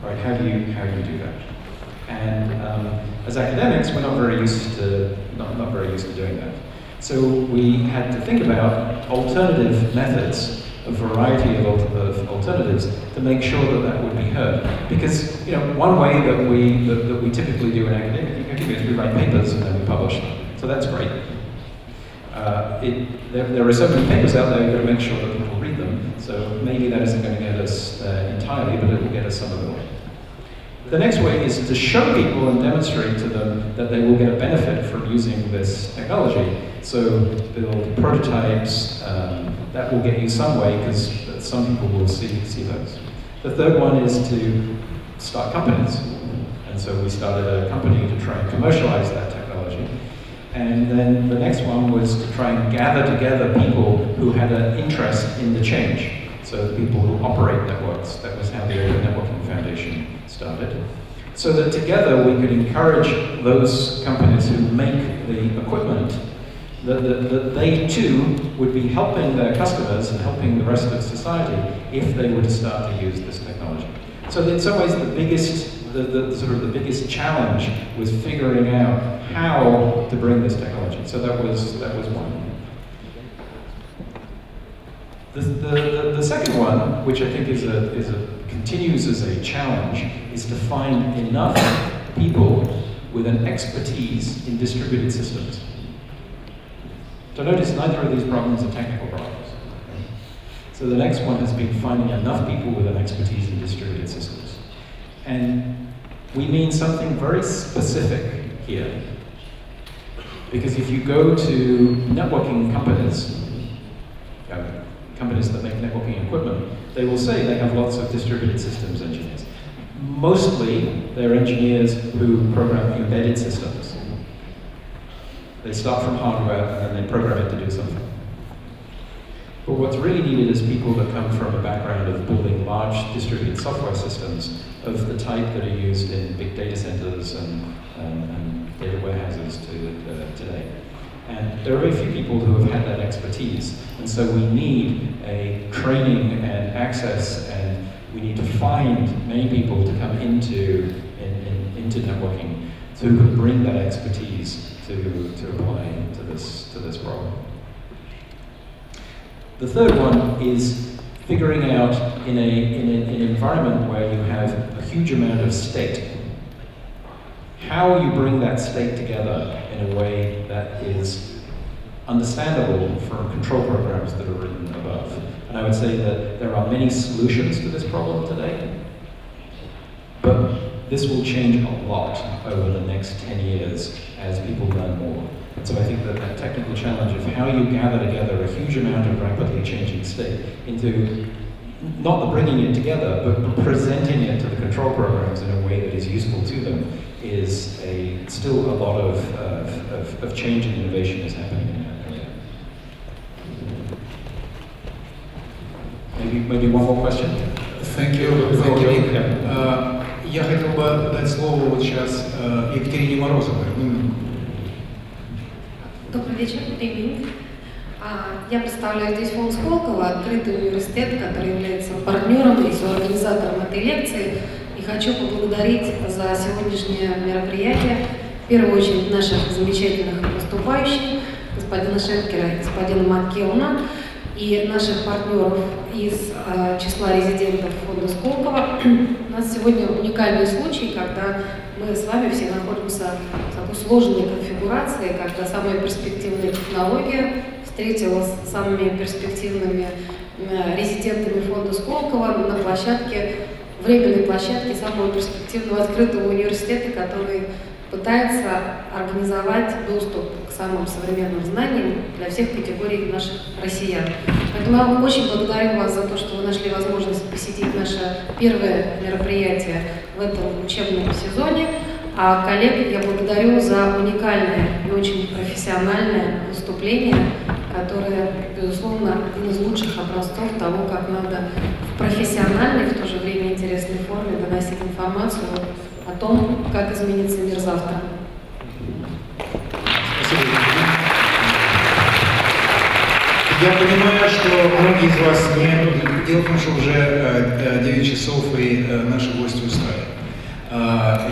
right? How do you do that? And as academics, we're not very used to doing that. So we had to think about alternative methods, a variety of alternatives, to make sure that would be heard. Because one way that we typically do in academia is we write papers and then we publish them. So that's great. There are so many papers out there, you've got to make sure that people read them. So maybe that isn't going to get us entirely, but it will get us some of the way. The next way is to show people and demonstrate to them that they will get a benefit from using this technology. So build prototypes, that will get you some way because some people will see those. The third one is to start companies. And so we started a company to try and commercialize that technology. And then the next one was to try and gather together people who had an interest in the change. So the people who operate networks. That was how the Open Networking Foundation started. So that together we could encourage those companies who make the equipment that they too would be helping their customers and helping the rest of society if they were to start to use this technology. So in some ways the biggest challenge was figuring out how to bring this technology. So that was one. The second one, which I think continues as a challenge, is to find enough people with an expertise in distributed systems. So notice neither of these problems are technical problems. So the next one has been finding enough people with an expertise in distributed systems. And we mean something very specific here. Because if you go to networking companies, companies that make networking equipment, they will say they have lots of distributed systems engineers. Mostly, they're engineers who program embedded systems. They start from hardware and then they program it to do something. But what's really needed is people that come from a background of building large distributed software systems of the type that are used in big data centers and data warehouses today. And there are very few people who have had that expertise. And so we need a training and access, and we need to find many people to come into networking so who can bring that expertise to apply to this problem. The third one is figuring out in an environment where you have a huge amount of state how you bring that state together in a way that is understandable from control programs that are written above. And I would say that there are many solutions to this problem today, but this will change a lot over the next 10 years as people learn more. And so I think that that technical challenge of how you gather together a huge amount of rapidly changing state into not the bringing it together, but presenting it to the control programs in a way that is useful to them is still a lot of change and innovation is happening in that area. Maybe one more question? Thank you, Ник. Я хотел бы дать слово вот сейчас Екатерине Морозовой. Добрый вечер, привет. Я представляю здесь фонд Сколково, Открытый университет, который является партнером и соорганизатором этой лекции. И хочу поблагодарить за сегодняшнее мероприятие, в первую очередь, наших замечательных выступающих, господина Шенкера и господина МакКеона, и наших партнеров из числа резидентов фонда Сколково. У нас сегодня уникальный случай, когда мы с вами все находимся в такой сложной конфигурации, когда самая перспективная технология встретилась с самыми перспективными резидентами фонда Сколково на площадке, временной площадке самого перспективного открытого университета, который пытается организовать доступ к самым современным знаниям для всех категорий наших россиян. Поэтому я очень благодарю вас за то, что вы нашли возможность посетить наше первое мероприятие в этом учебном сезоне. А коллег я благодарю за уникальное и очень профессиональное выступление, которое, безусловно, один из лучших образцов того, как надо в профессиональной, в то же время интересной форме доносить информацию о том, как изменится мир завтра. Спасибо. Я понимаю, что многие из вас не... Дело в том, что уже 9 часов и наши гости устали.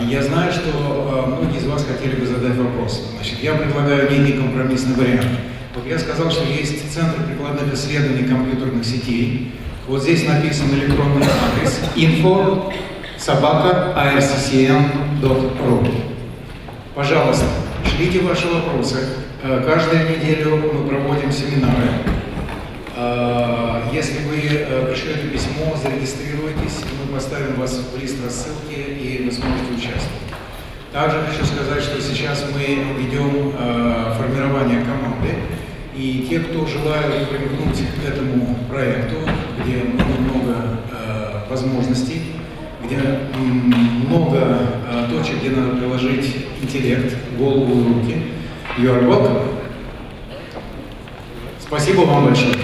Я знаю, что многие из вас хотели бы задать вопрос. Значит, я предлагаю некий компромиссный вариант. Вот я сказал, что есть Центр прикладных исследований компьютерных сетей. Вот здесь написан электронный адрес info@arccn.ru. Пожалуйста, шлите ваши вопросы. Каждую неделю мы проводим семинары. Если вы пришлете письмо, зарегистрируйтесь, мы поставим вас в лист рассылки, и вы сможете участвовать. Также хочу сказать, что сейчас мы ведем формирование команды, и те, кто желают примкнуть к этому проекту, где много возможностей, где много точек, где надо приложить интеллект, голову и руки, you are welcome. Спасибо вам большое.